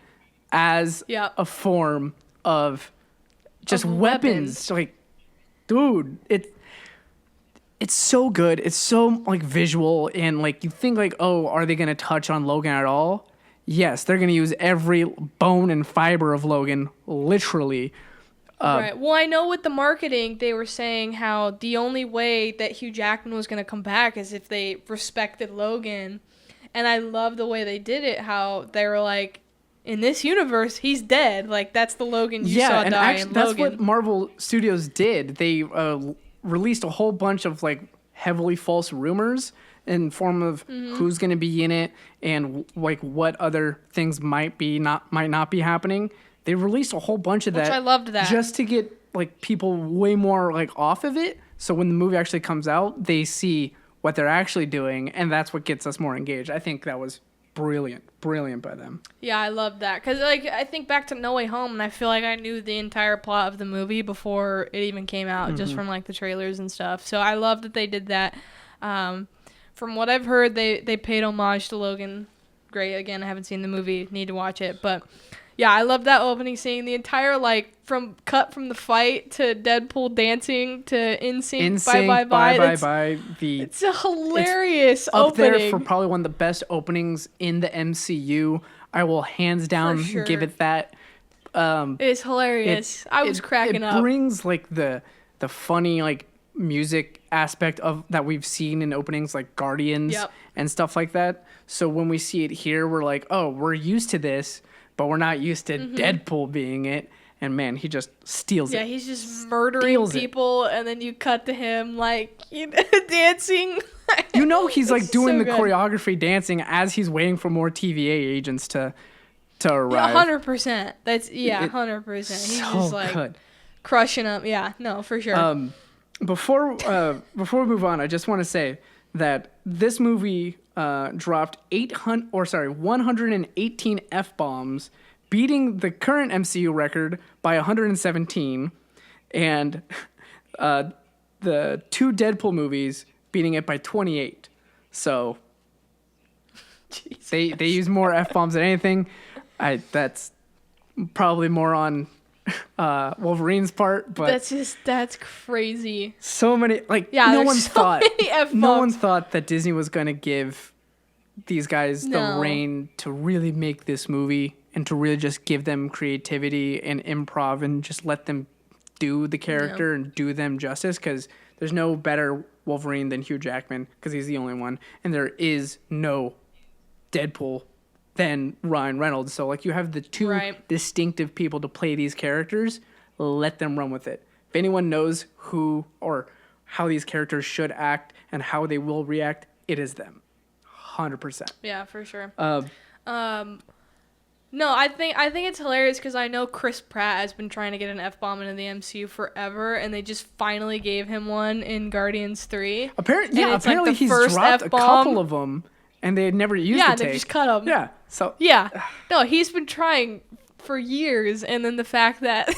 as a form of just weapons. Like, dude, it's so good. It's so like visual, and like you think like, oh, are they gonna touch on Logan at all? Yes, they're gonna use every bone and fiber of Logan, literally. Right. Well, I know with the marketing, they were saying how the only way that Hugh Jackman was going to come back is if they respected Logan. And I love the way they did it, how they were like, in this universe, he's dead. Like, that's the Logan you saw and die actually, in that's Logan. what Marvel Studios did. They released a whole bunch of like heavily false rumors in form of who's going to be in it and like what other things might not be happening. They released a whole bunch of that. Which I loved that. Just to get like people way more like off of it. So when the movie actually comes out, they see what they're actually doing, and that's what gets us more engaged. I think that was brilliant by them. Yeah, I love that. Because, like, I think back to No Way Home, and I feel like I knew the entire plot of the movie before it even came out, just from, like, the trailers and stuff. So I love that they did that. From what I've heard, they paid homage to Logan. Great. Again, I haven't seen the movie. Need to watch it. But, yeah, I love that opening scene. The entire, like, from the fight to Deadpool dancing to NSYNC, Bye. It's a hilarious opening. Up there for probably one of the best openings in the MCU. I will hands down give it that. It's hilarious. I was cracking up. It brings like the funny like music aspect of that we've seen in openings like Guardians and stuff like that. So when we see it here, we're like, oh, we're used to this, but we're not used to Deadpool being it. And man, he just steals it. Yeah, he's just murdering people, and then you cut to him like dancing. You know, he's like doing the choreography dancing as he's waiting for more TVA agents to arrive. 100%. That's 100%. He's so just like good. crushing them. Yeah, no, for sure. Before we move on, I just want to say that this movie dropped 118 F-bombs, beating the current MCU record by 117, and the two Deadpool movies beating it by 28. So they use more F-bombs than anything. That's probably more on Wolverine's part, but that's crazy. So many no one thought that Disney was going to give these guys the reign to really make this movie and to really just give them creativity and improv and just let them do the character and do them justice, because there's no better Wolverine than Hugh Jackman, because he's the only one, and there is no Deadpool than Ryan Reynolds. So like you have the two distinctive people to play these characters, let them run with it. If anyone knows who or how these characters should act and how they will react, it is them. 100%. Yeah, for sure. No, I think it's hilarious because I know Chris Pratt has been trying to get an F-bomb into the MCU forever, and they just finally gave him one in Guardians 3. Apparently he's dropped F-bomb. A couple of them, and they had never used the take. Yeah, they just cut them. Yeah, so... Yeah. No, he's been trying for years, and then the fact that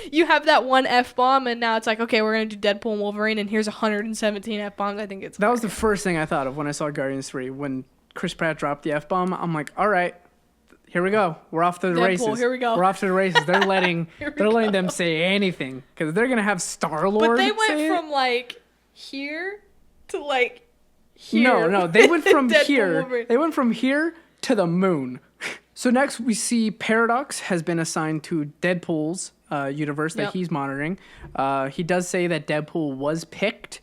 you have that one F-bomb, and now it's like, okay, we're going to do Deadpool and Wolverine, and here's 117 F-bombs. I think it's... That was the first thing I thought of when I saw Guardians 3. When Chris Pratt dropped the F-bomb, I'm like, all right. Here we go. We're off to the races. Here we go. We're off to the races. They're letting them say anything because they're gonna have Star-Lord. But they went from like here to like here. No, they went from here. Wolverine. They went from here to the moon. So next we see Paradox has been assigned to Deadpool's universe that he's monitoring. He does say that Deadpool was picked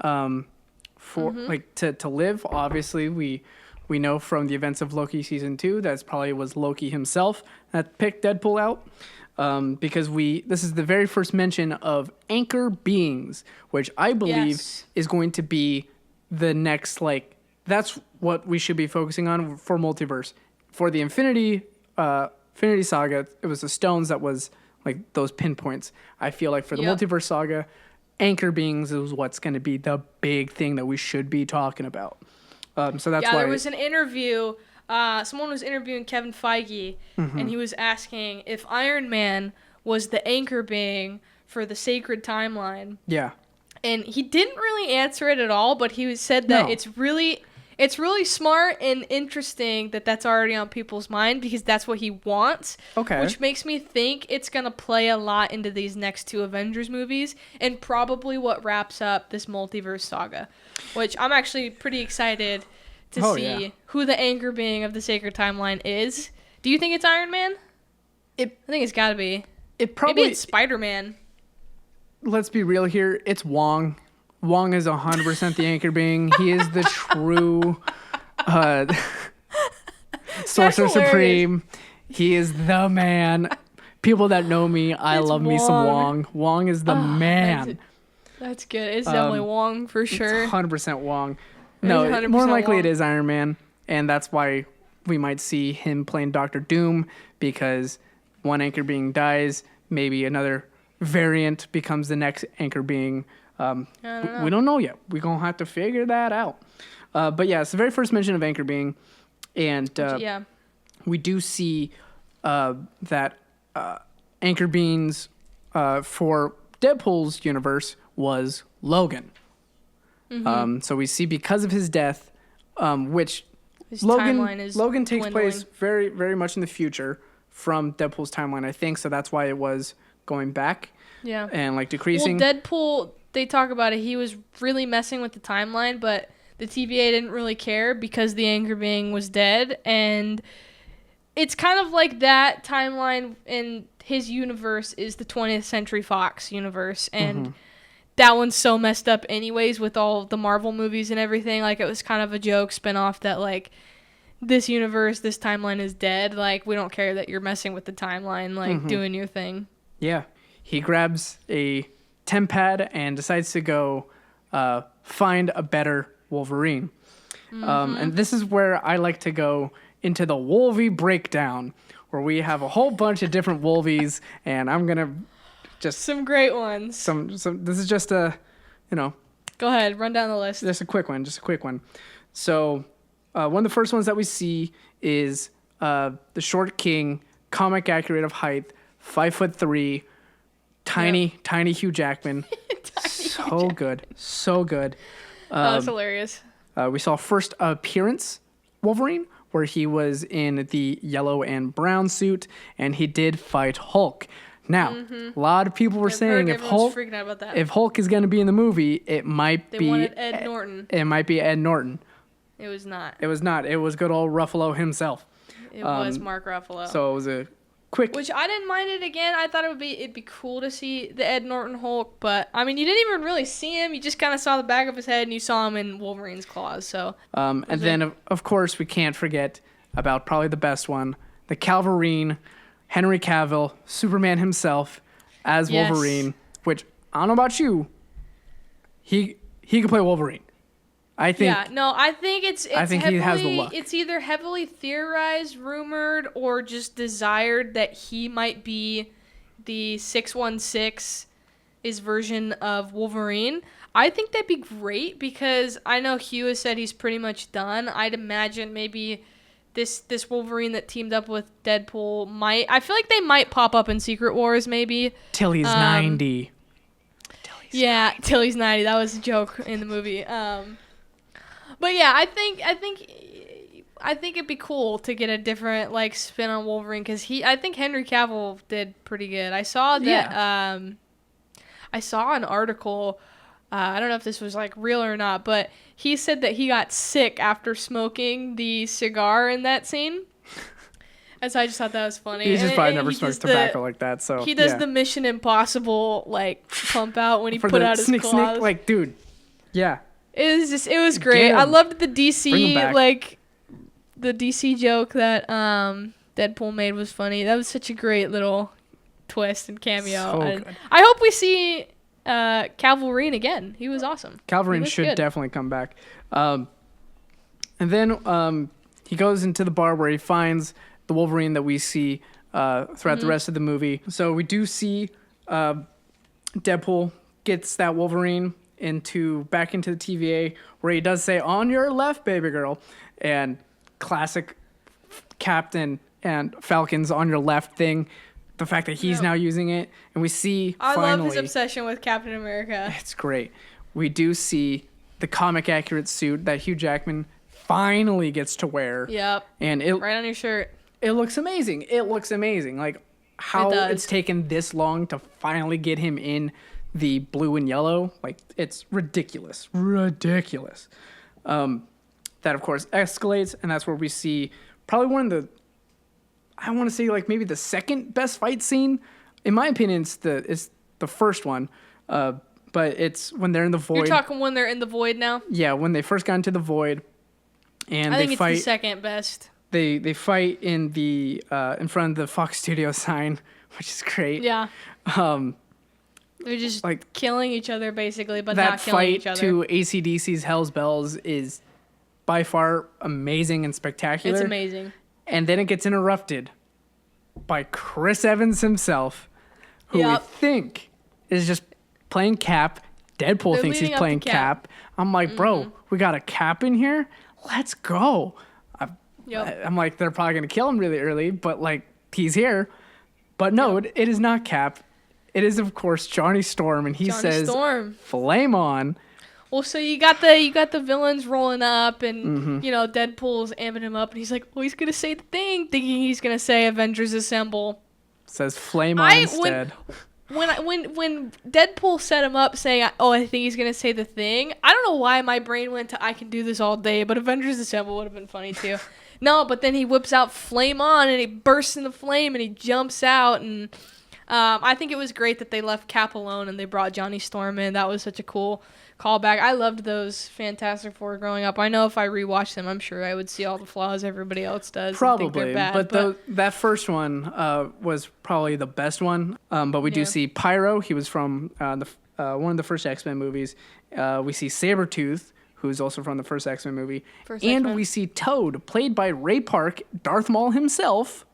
for like to live. Obviously, we know from the events of Loki season 2 that probably was Loki himself that picked Deadpool out, because this is the very first mention of anchor beings, which I believe is going to be the next, like, that's what we should be focusing on for multiverse. For the Infinity Saga, it was the stones that was like those pinpoints. I feel like for the multiverse saga, anchor beings is what's going to be the big thing that we should be talking about. So that's why there was an interview. Someone was interviewing Kevin Feige, and he was asking if Iron Man was the anchor being for the sacred timeline. Yeah. And he didn't really answer it at all, but he said that it's really smart and interesting that that's already on people's mind because that's what he wants. Okay. Which makes me think it's going to play a lot into these next 2 Avengers movies and probably what wraps up this multiverse saga, which I'm actually pretty excited to see who the anchor being of the sacred timeline is. Do you think it's Iron Man? I think it's got to be. Maybe it's Spider-Man. Let's be real here. It's Wong. Wong is 100% the anchor being. He is the true Sorcerer Supreme. He is the man. People that know me, I love me some Wong. Wong is the man. That's good. It's definitely Wong for sure. It's 100% Wong. No, more likely Wong. It is Iron Man. And that's why we might see him playing Doctor Doom, because one anchor being dies, maybe another variant becomes the next anchor being. We don't know yet. We're going to have to figure that out. But yeah, it's the very first mention of anchor being. And we do see that anchor beings for Deadpool's universe was Logan. So we see because of his death, which his Logan takes place very, very much in the future from Deadpool's timeline, I think. So that's why it was going back. Yeah. And like decreasing. Well, Deadpool, they talk about it. He was really messing with the timeline, but the TVA didn't really care because the anchor being was dead. And it's kind of like that timeline in his universe is the 20th Century Fox universe. And that one's so messed up anyways with all the Marvel movies and everything. Like, it was kind of a joke spinoff that, like, this universe, this timeline is dead. Like, we don't care that you're messing with the timeline, like, doing your thing. Yeah. He grabs a TemPad and decides to go find a better Wolverine. And this is where I like to go into the Wolvie breakdown, where we have a whole bunch of different Wolvies, and I'm gonna just some great ones. Some. This is just a, Go ahead, run down the list. Just a quick one. So, one of the first ones that we see is the Short King, comic accurate of height, 5'3". Tiny Hugh Jackman. So good. That's hilarious. We saw first appearance Wolverine, where he was in the yellow and brown suit, and he did fight Hulk. Now, a lot of people were saying if Hulk is going to be in the movie, it might be... They wanted Ed Norton. It might be Ed Norton. It was not. It was good old Ruffalo himself. It was Mark Ruffalo. So it was a quick. Which I didn't mind it again. I thought it'd be cool to see the Ed Norton Hulk, but I mean, you didn't even really see him. You just kind of saw the back of his head, and you saw him in Wolverine's claws. So. And then of course we can't forget about probably the best one, the Calverine, Henry Cavill, Superman himself, as Wolverine. Which I don't know about you. He can play Wolverine. I think. Yeah, no, I think it's I think heavily, he has the look. It's either heavily theorized, rumored, or just desired that he might be the 616's version of Wolverine. I think that'd be great because I know Hugh has said he's pretty much done. I'd imagine maybe this Wolverine that teamed up with Deadpool I feel like they might pop up in Secret Wars maybe. Till he's 90. Till he's 90. That was a joke in the movie. But yeah, I think it'd be cool to get a different like spin on Wolverine because I think Henry Cavill did pretty good. I saw that I saw an article. I don't know if this was like real or not, but he said that he got sick after smoking the cigar in that scene. And so I just thought that was funny. He's just probably never smoked tobacco like that. So he does the Mission Impossible like pump out when he put out his claws. Snick, like dude, yeah. It was great. I loved the DC the DC joke that Deadpool made was funny. That was such a great little twist and cameo. So and I hope we see Calverine again. He was awesome. Calverine should definitely come back. And then he goes into the bar where he finds the Wolverine that we see throughout the rest of the movie. So we do see Deadpool gets that Wolverine back into the TVA where he does say "on your left, baby girl," and classic Captain and Falcon's "on your left" thing. The fact that he's now using it, and we see I love his obsession with Captain America. It's great. We do see the comic accurate suit that Hugh Jackman finally gets to wear. Yep. And right on your shirt. It looks amazing. Like how it's taken this long to finally get him in the blue and yellow. Like it's ridiculous. That of course escalates, and that's where we see probably one of the, I want to say like maybe the second best fight scene. In my opinion, it's the first one. But it's when they're in the void. You're talking when they're in the void now? Yeah, when they first got into the void, and I think it's the second best. They fight in the in front of the Fox Studio sign, which is great. Yeah. They're just like killing each other basically, but not killing each other. That fight to AC/DC's Hell's Bells is by far amazing and spectacular. It's amazing. And then it gets interrupted by Chris Evans himself, who we think is just playing Cap. Deadpool thinks he's playing Cap. I'm like, bro, we got a Cap in here? Let's go. I'm like, they're probably going to kill him really early, but like, he's here. But no, it is not Cap. It is, of course, Johnny Storm, and he says, "Flame on." Well, so you got the villains rolling up, and you know Deadpool's amping him up, and he's like, "Oh, he's gonna say the thing," thinking he's gonna say "Avengers Assemble." Says "Flame on" instead. When Deadpool set him up, saying, "Oh, I think he's gonna say the thing," I don't know why my brain went to "I can do this all day," but Avengers Assemble would have been funny too. No, but then he whips out "Flame on," and he bursts into flame, and he jumps out, and I think it was great that they left Cap alone and they brought Johnny Storm in. That was such a cool callback. I loved those Fantastic Four growing up. I know if I rewatched them, I'm sure I would see all the flaws everybody else does. Probably, and think they're bad, but that first one was probably the best one. But we do see Pyro. He was from one of the first X-Men movies. We see Sabretooth, who's also from the first X-Men movie. We see Toad, played by Ray Park, Darth Maul himself.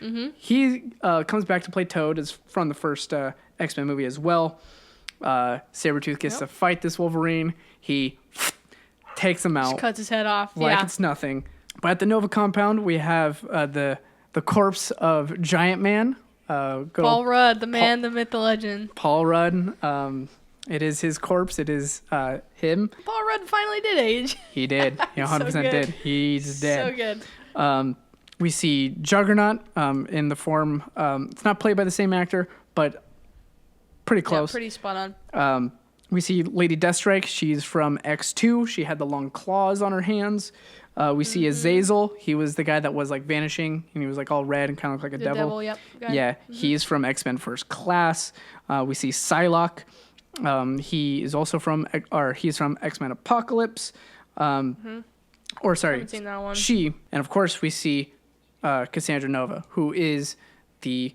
Mm-hmm. He comes back to play Toad, is from the first X-Men movie as well. Sabretooth gets to fight this Wolverine. He takes him out. Just cuts his head off. Like it's nothing. But at the Nova compound, we have the corpse of Giant Man. Paul Rudd, the man, the myth, the legend. Paul Rudd. It is his corpse. It is him. Paul Rudd finally did age. He did. He 100% did. He's dead. So good. We see Juggernaut in the form. It's not played by the same actor, but pretty close. Yeah, pretty spot on. We see Lady Deathstrike. She's from X2. She had the long claws on her hands. We see Azazel. He was the guy that was like vanishing, and he was like all red and kind of looked like a devil. Yep. Yeah, he's from X-Men First Class. We see Psylocke. He is also he's from X-Men Apocalypse. Or sorry, haven't seen that one. She. And of course, we see Cassandra Nova, who is the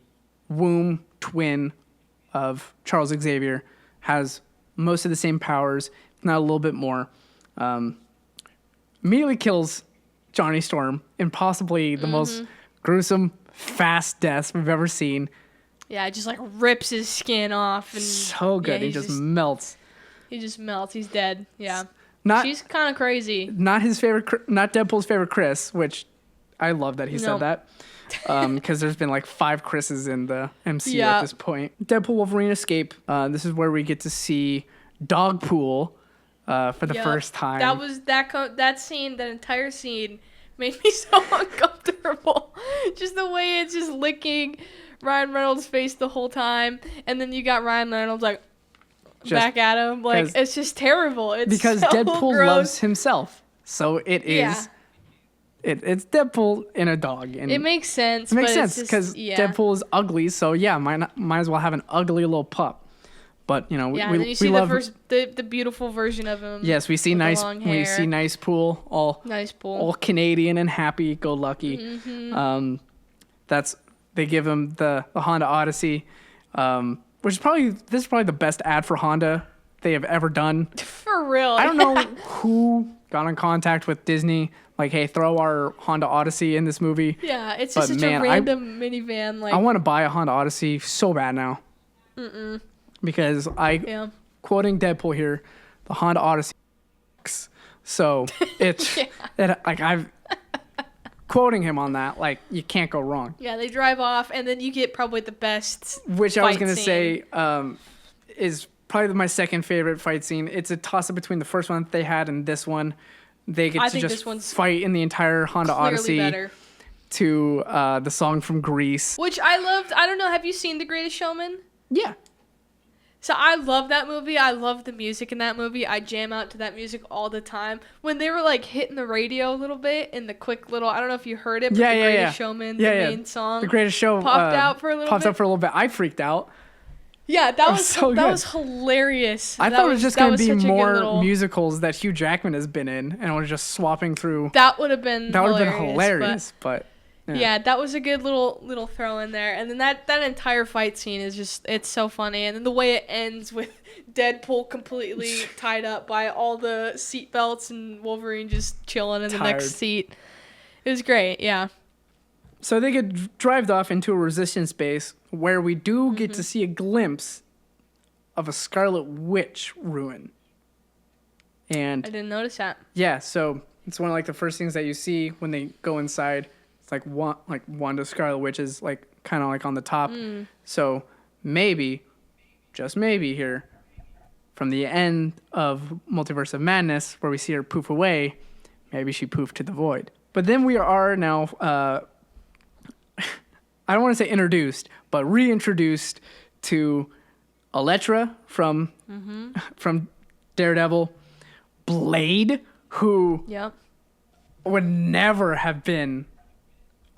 womb twin of Charles Xavier, has most of the same powers, if not a little bit more. Immediately kills Johnny Storm in possibly the most gruesome, fast deaths we've ever seen. Yeah, it just like rips his skin off. And so good. Yeah, he just melts. He just melts. He's dead. Yeah. She's kind of crazy. Not his favorite, not Deadpool's favorite Chris, which I love that he said that. Because there's been like 5 Chris's in the MCU at this point. Deadpool Wolverine escape. This is where we get to see Dogpool for the first time. That was that scene. That entire scene made me so uncomfortable. Just the way it's just licking Ryan Reynolds' face the whole time, and then you got Ryan Reynolds like back at him. Like it's just terrible. It's because so Deadpool gross. loves himself, so it is. Yeah. It's Deadpool in a dog. And it makes sense. It makes sense because Deadpool is ugly, so might as well have an ugly little pup. But and then you see the beautiful version of him. Yes, we see nice Pool, all Canadian and happy go lucky. Mm-hmm. They give him the Honda Odyssey, which is probably the best ad for Honda they have ever done. For real. I don't know who got in contact with Disney, like, hey, throw our Honda Odyssey in this movie. Yeah, it's just such a random minivan. Like, I want to buy a Honda Odyssey so bad now. Because quoting Deadpool here, the Honda Odyssey. So it's I've quoting him on that. Like, you can't go wrong. Yeah, they drive off, and then you get probably the best. Which I was gonna say is probably my second favorite fight scene. It's a toss up between the first one that they had and this one. They get to just fight in the entire Honda Odyssey better. To the song from Grease, which I loved. I don't know. Have you seen The Greatest Showman? Yeah. So I love that movie. I love the music in that movie. I jam out to that music all the time. When they were like hitting the radio a little bit in the quick little, I don't know if you heard it, but The Greatest Showman, the main song, The Greatest Show popped out for a little bit. I freaked out. Yeah, that was hilarious. I thought it was just going to be more musicals that Hugh Jackman has been in, and we're just swapping through. That would have been hilarious, but yeah, that was a good little throw in there. And then that entire fight scene is just, it's so funny. And then the way it ends with Deadpool completely tied up by all the seat belts and Wolverine just chilling in the next seat. It was great, yeah. So they get driven off into a resistance base where we do get to see a glimpse of a Scarlet Witch ruin. And I didn't notice that. Yeah, so it's one of like the first things that you see when they go inside. It's like Wanda Scarlet Witch is like kind of like on the top. So maybe, just maybe here, from the end of Multiverse of Madness, where we see her poof away, maybe she poofed to the void. But then we are now, I don't want to say introduced, but reintroduced to Elektra from Daredevil, Blade, who would never have been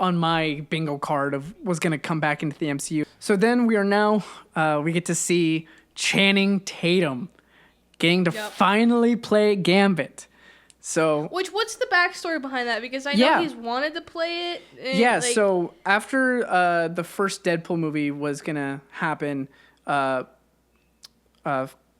on my bingo card of was going to come back into the MCU. So then we are now, we get to see Channing Tatum getting to finally play Gambit. So what's the backstory behind that? Because I know he's wanted to play it. Yeah, so after the first Deadpool movie was going to happen,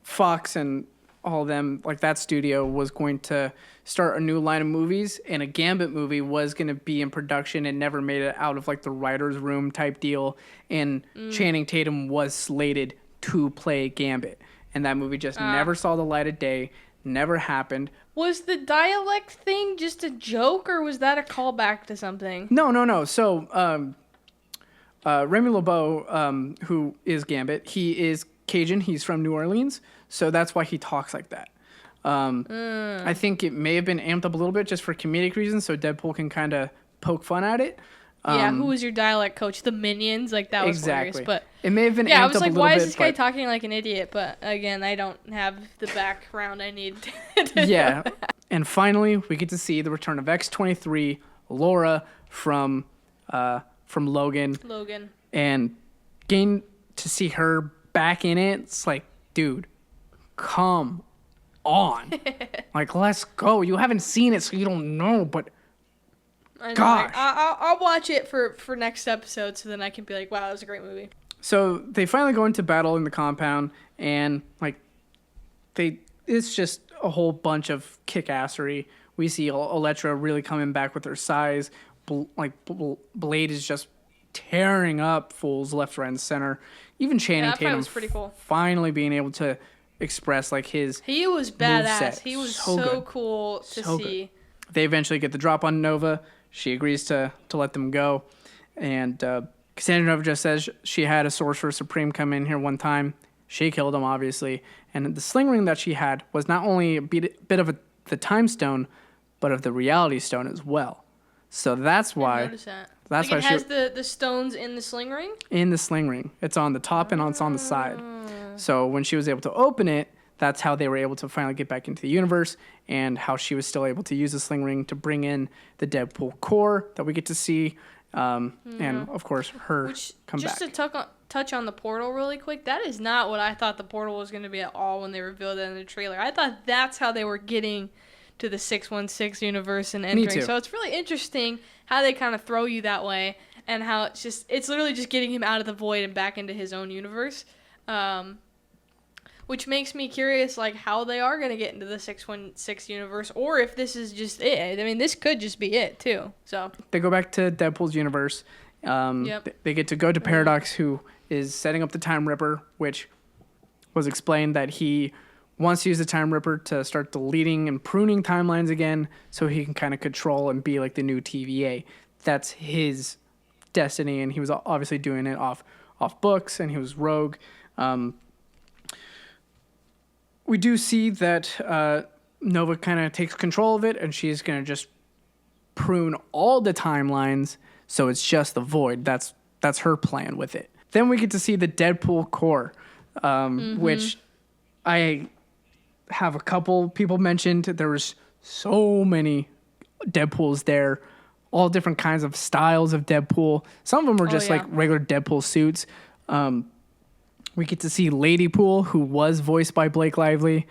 Fox and all of them, like that studio, was going to start a new line of movies, and a Gambit movie was going to be in production and never made it out of like the writer's room type deal. And Channing Tatum was slated to play Gambit, and that movie just never saw the light of day, never happened. Was the dialect thing just a joke, or was that a callback to something? No. So Remy LeBeau, who is Gambit, he is Cajun. He's from New Orleans, so that's why he talks like that. I think it may have been amped up a little bit just for comedic reasons, so Deadpool can kind of poke fun at it. Who was your dialect coach? The Minions? Like, that was hilarious. But it may have been amped up a little bit. Yeah, I was like, why is this guy talking like an idiot? But again, I don't have the background I need to know that. And finally, we get to see the return of X-23, Laura from Logan. Logan. And getting to see her back in it, it's like, dude, come on. Like, let's go. You haven't seen it, so you don't know, but I know. gosh. I'll watch it for next episode, so then I can be like, wow, that was a great movie. So they finally go into battle in the compound, and like it's just a whole bunch of kick-assery. We see Elektra really coming back with her size. Blade is just tearing up fools left, right, and center. Even Channing Tatum was pretty cool. Finally being able to express like his He was badass. moveset. He was so cool to see. Good. They eventually get the drop on Nova. She agrees to let them go, and Cassandra Nova just says she had a Sorcerer Supreme come in here one time. She killed him, obviously. And the sling ring that she had was not only a bit of the time stone, but of the reality stone as well. So that's why. I noticed that. That's like why it has the stones in the sling ring? In the sling ring. It's on the top and it's on the side. So when she was able to open it, that's how they were able to finally get back into the universe, and how she was still able to use the sling ring to bring in the Deadpool core that we get to see. And of course her come back. Just to touch on the portal really quick, that is not what I thought the portal was going to be at all when they revealed it in the trailer. I thought that's how they were getting to the 616 universe and entering. Me too. So it's really interesting how they kind of throw you that way, and how it's literally just getting him out of the void and back into his own universe. Which makes me curious, like, how they are going to get into the 616 universe, or if this is just it. I mean, this could just be it, too. So they go back to Deadpool's universe. They get to go to Paradox, who is setting up the Time Ripper, which was explained that he wants to use the Time Ripper to start deleting and pruning timelines again, so he can kind of control and be like the new TVA. That's his destiny, and he was obviously doing it off books, and he was rogue. We do see that Nova kind of takes control of it, and she's going to just prune all the timelines, so it's just the void. That's her plan with it. Then we get to see the Deadpool core, which I have a couple people mentioned. There was so many Deadpools there, all different kinds of styles of Deadpool. Some of them were just like regular Deadpool suits. We get to see Ladypool, who was voiced by Blake Lively.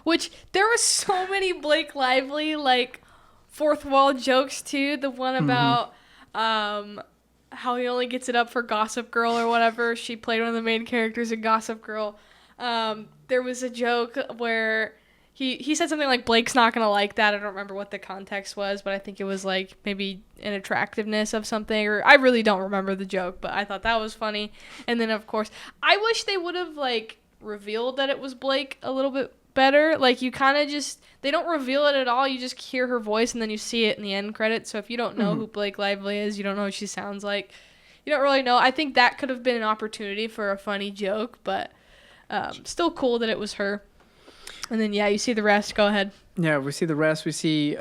Which there were so many Blake Lively, like, fourth wall jokes, too. The one about how he only gets it up for Gossip Girl or whatever. She played one of the main characters in Gossip Girl. There was a joke where he said something like, Blake's not going to like that. I don't remember what the context was, but I think it was like maybe an attractiveness of something, or I really don't remember the joke, but I thought that was funny. And then, of course, I wish they would have like revealed that it was Blake a little bit better. Like, you kind of they don't reveal it at all. You just hear her voice and then you see it in the end credits. So if you don't know who Blake Lively is, you don't know what she sounds like, you don't really know. I think that could have been an opportunity for a funny joke, but still cool that it was her. And then, you see the rest. Go ahead. Yeah, we see the rest. We see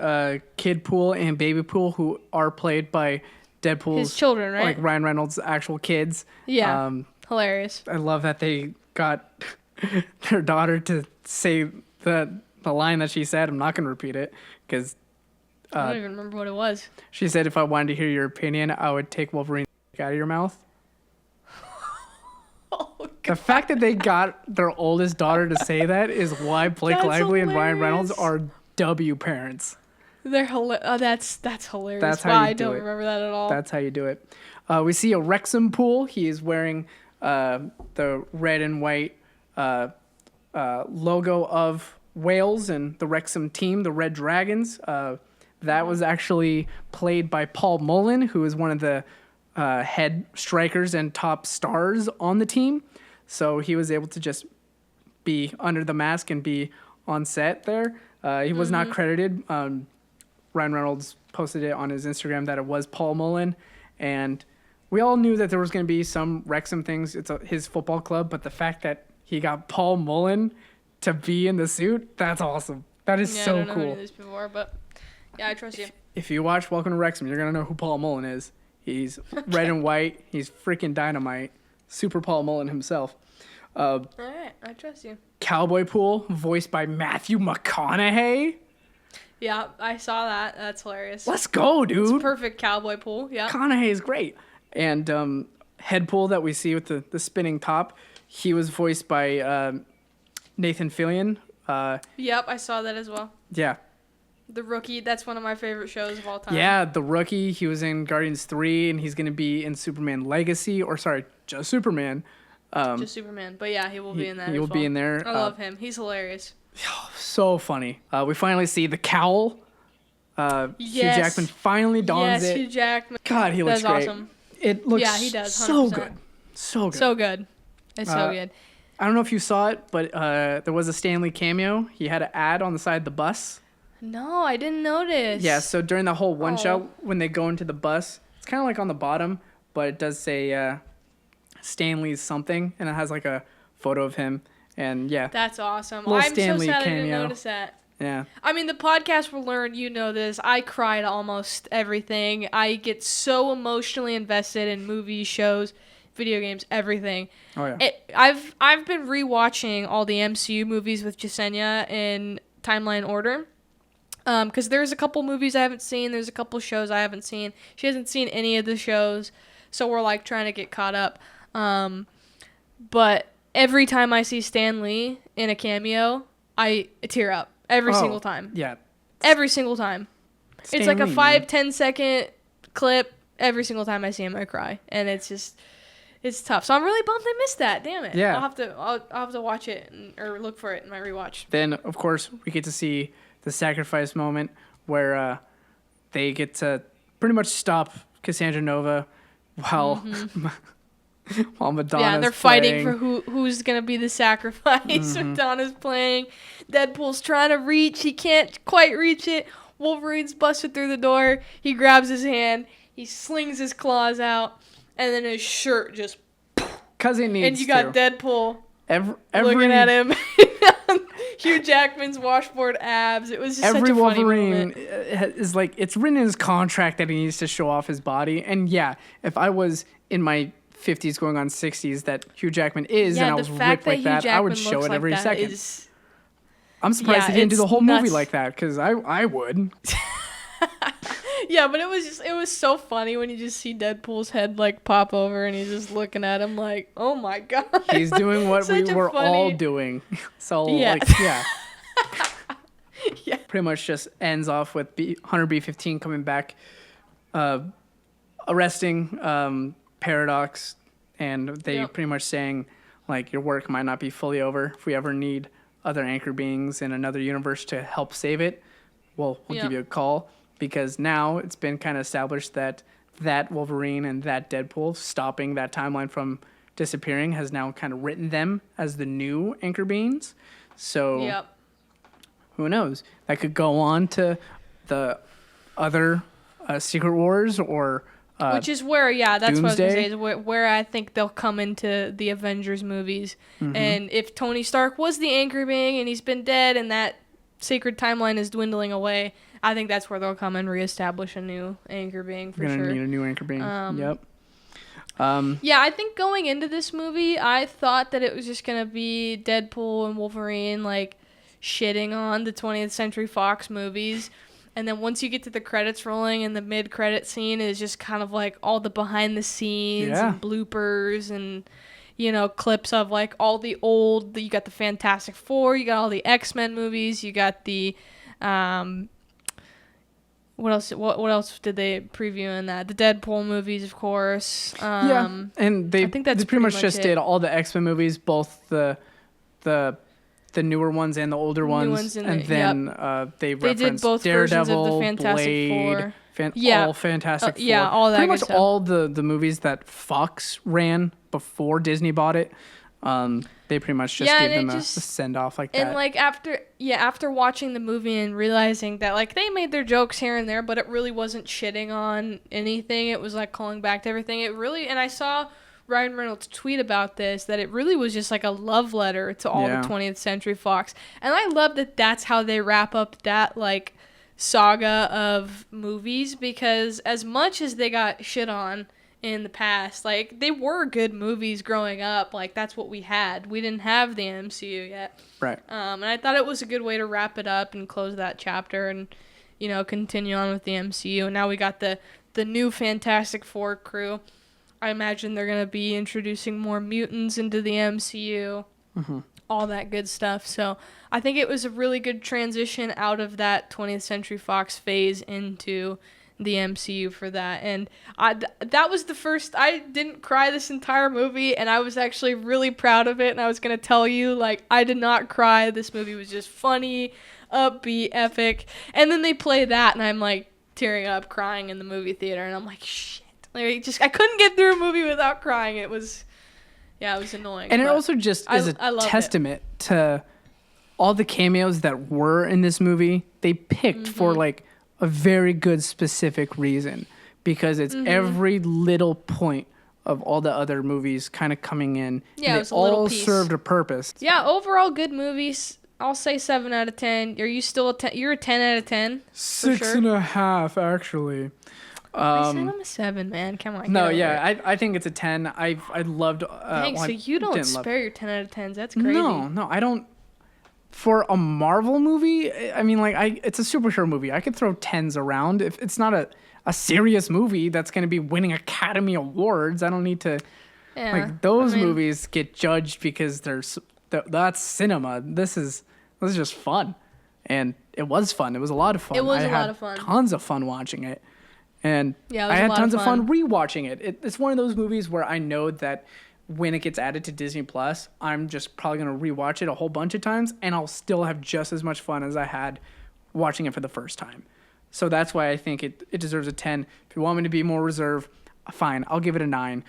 Kid Pool and Baby Pool, who are played by Deadpool's his children, right? Like Ryan Reynolds' actual kids. Yeah, hilarious. I love that they got their daughter to say the line that she said. I'm not going to repeat it because I don't even remember what it was. She said, if I wanted to hear your opinion, I would take Wolverine out of your mouth. The fact that they got their oldest daughter to say that is why Blake Lively and Ryan Reynolds are W parents. They're that's hilarious. That's how you do it. I don't remember that at all. That's how you do it. We see a Wrexham Pool. He is wearing the red and white logo of Wales and the Wrexham team, the Red Dragons. That was actually played by Paul Mullen, who is one of the head strikers and top stars on the team. So he was able to just be under the mask and be on set there. He was not credited. Ryan Reynolds posted it on his Instagram that it was Paul Mullen. And we all knew that there was going to be some Wrexham things. It's his football club. But the fact that he got Paul Mullen to be in the suit, that's awesome. That is so cool. I don't know who any of these people are, but yeah, I trust you. If you watch Welcome to Wrexham, you're going to know who Paul Mullen is. He's red and white. He's freaking dynamite. Super Paul Mullen himself. All right, I trust you. Cowboy Pool, voiced by Matthew McConaughey. Yeah, I saw that. That's hilarious. Let's go, dude. It's a perfect cowboy pool. Yeah. McConaughey is great. And Headpool that we see with the spinning top, he was voiced by Nathan Fillion. Yep, I saw that as well. Yeah. The Rookie, that's one of my favorite shows of all time. Yeah, The Rookie, he was in Guardians 3, and he's going to be in Superman Legacy, or sorry, just Superman. Just Superman. But yeah, he will be in that. He will be in there. I love him. He's hilarious. So funny. We finally see the cowl. Yes. Hugh Jackman finally dons it. Yes, Hugh Jackman. God, he looks That's great. awesome. It looks he does, 100%. so good. So good. So good. It's so good. I don't know if you saw it, but there was a Stanley cameo. He had an ad on the side of the bus. No, I didn't notice. Yeah, so during the whole one shot, when they go into the bus, it's kind of like on the bottom, but it does say Stanley's something, and it has like a photo of him. And yeah. That's awesome. Little I'm Stanley so sad cameo. I didn't notice that. Yeah. I mean, the podcast will learn, you know this. I cry to almost everything. I get so emotionally invested in movies, shows, video games, everything. Oh yeah. I've been rewatching all the MCU movies with Jasenia in timeline order. Because there's a couple movies I haven't seen. There's a couple shows I haven't seen. She hasn't seen any of the shows. So we're like trying to get caught up. But every time I see Stan Lee in a cameo, I tear up. Every single time. Yeah. Every single time. It's like a 5-10 second clip. Every single time I see him, I cry. And it's tough. So I'm really bummed I missed that. Damn it. Yeah. I'll have to watch it or look for it in my rewatch. Then, of course, we get to see the sacrifice moment where they get to pretty much stop Cassandra Nova while while Madonna's Yeah, they're fighting for who's going to be the sacrifice. Madonna's playing. Deadpool's trying to reach. He can't quite reach it. Wolverine's busted through the door. He grabs his hand. He slings his claws out. And then his shirt just... Because he needs to. And you got Deadpool every looking at him. Hugh Jackman's washboard abs. It was just such a funny Wolverine moment. is like, it's written in his contract that he needs to show off his body. And yeah, if I was in my 50s going on 60s that Hugh Jackman is and I was ripped like that, I would show it every second. I'm surprised he didn't do the whole movie like that because I would. Yeah, but it was so funny when you just see Deadpool's head like pop over and he's just looking at him like, oh my god. He's doing what we were all doing. So yeah. like yeah. Yeah. Pretty much just ends off with Hunter B-15 coming back, arresting Paradox, and they pretty much saying like your work might not be fully over. If we ever need other anchor beings in another universe to help save it, we'll give you a call. Because now it's been kind of established that Wolverine and that Deadpool stopping that timeline from disappearing has now kind of written them as the new anchor beings. So who knows? That could go on to the other Secret Wars or which is where, that's Doomsday. what I was going to say, is where I think they'll come into the Avengers movies. And if Tony Stark was the anchor being and he's been dead and that sacred timeline is dwindling away, I think that's where they'll come and reestablish a new anchor being for sure. We're gonna need a new anchor being. Yep. Yeah, I think going into this movie, I thought that it was just gonna be Deadpool and Wolverine like shitting on the 20th Century Fox movies, and then once you get to the credits rolling and the mid-credit scene is just kind of like all the behind the scenes and bloopers and clips of like all the old. You got the Fantastic Four, you got all the X-Men movies, you got the what else did they preview in that? The Deadpool movies, of course. And I think they pretty much just did all the X-Men movies, both the newer ones and the older ones. They did both Daredevil, versions of the Fantastic Blade, Four. All Fantastic Four. Yeah, all that pretty good much stuff. all the movies that Fox ran before Disney bought it. They pretty much just gave them a send off like that. And like after watching the movie and realizing that like they made their jokes here and there, but it really wasn't shitting on anything. It was like calling back to everything. It really, and I saw Ryan Reynolds tweet about this, that it really was just like a love letter to all the 20th Century Fox. And I love that that's how they wrap up that like saga of movies, because as much as they got shit on in the past, like they were good movies growing up. Like that's what we had. We didn't have the MCU yet. Right. And I thought it was a good way to wrap it up and close that chapter. And continue on with the MCU. And now we got the new Fantastic Four crew. I imagine they're going to be introducing more mutants into the MCU, all that good stuff. So I think it was a really good transition out of that 20th Century Fox phase into the MCU for that. And that was the first. I didn't cry this entire movie, and I was actually really proud of it. And I was going to tell you, like, I did not cry. This movie was just funny, upbeat, epic. And then they play that, and I'm like tearing up, crying in the movie theater. And I'm like, shit. Like, I couldn't get through a movie without crying. It was annoying. And it also just is a testament to all the cameos that were in this movie. They picked for like a very good specific reason, because it's every little point of all the other movies kind of coming in. Yeah, and it all served a purpose. Yeah, overall good movies. I'll say 7 out of 10. Are you still a 10? You're a 10 out of 10? 6.5, actually. I said I'm a 7, man. Come on. No, yeah, I think it's a 10. I loved. Thanks. So you don't spare your 10 out of 10s. That's crazy. No, I don't. For a Marvel movie, I mean, like, it's a superhero movie. I could throw 10s around. If it's not a serious movie that's going to be winning Academy Awards, I don't need to. Yeah, like, those movies get judged because that's cinema. This is just fun, and it was fun. It was a lot of fun. It was a lot of fun. Tons of fun watching it. And I had tons of fun rewatching it. It's one of those movies where I know that when it gets added to Disney Plus, I'm just probably going to rewatch it a whole bunch of times, and I'll still have just as much fun as I had watching it for the first time. So that's why I think it deserves a 10. If you want me to be more reserved, fine, I'll give it a 9.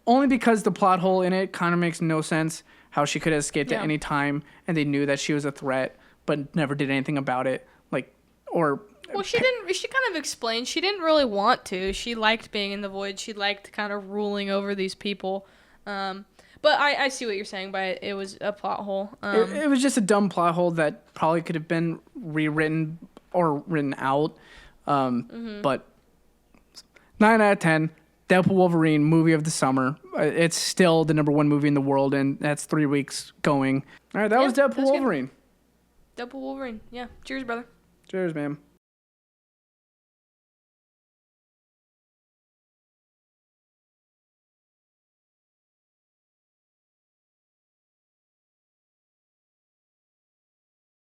Only because the plot hole in it kind of makes no sense, how she could have escaped at any time, and they knew that she was a threat, but never did anything about it. Well, she didn't. She kind of explained she didn't really want to. She liked being in the void. She liked kind of ruling over these people. But I see what you're saying by it. It was a plot hole. It was just a dumb plot hole that probably could have been rewritten or written out. But 9 out of 10. Deadpool Wolverine, movie of the summer. It's still the #1 movie in the world, and that's 3 weeks going. All right, that was Deadpool Wolverine. Deadpool Wolverine. Yeah. Cheers, brother. Cheers, man.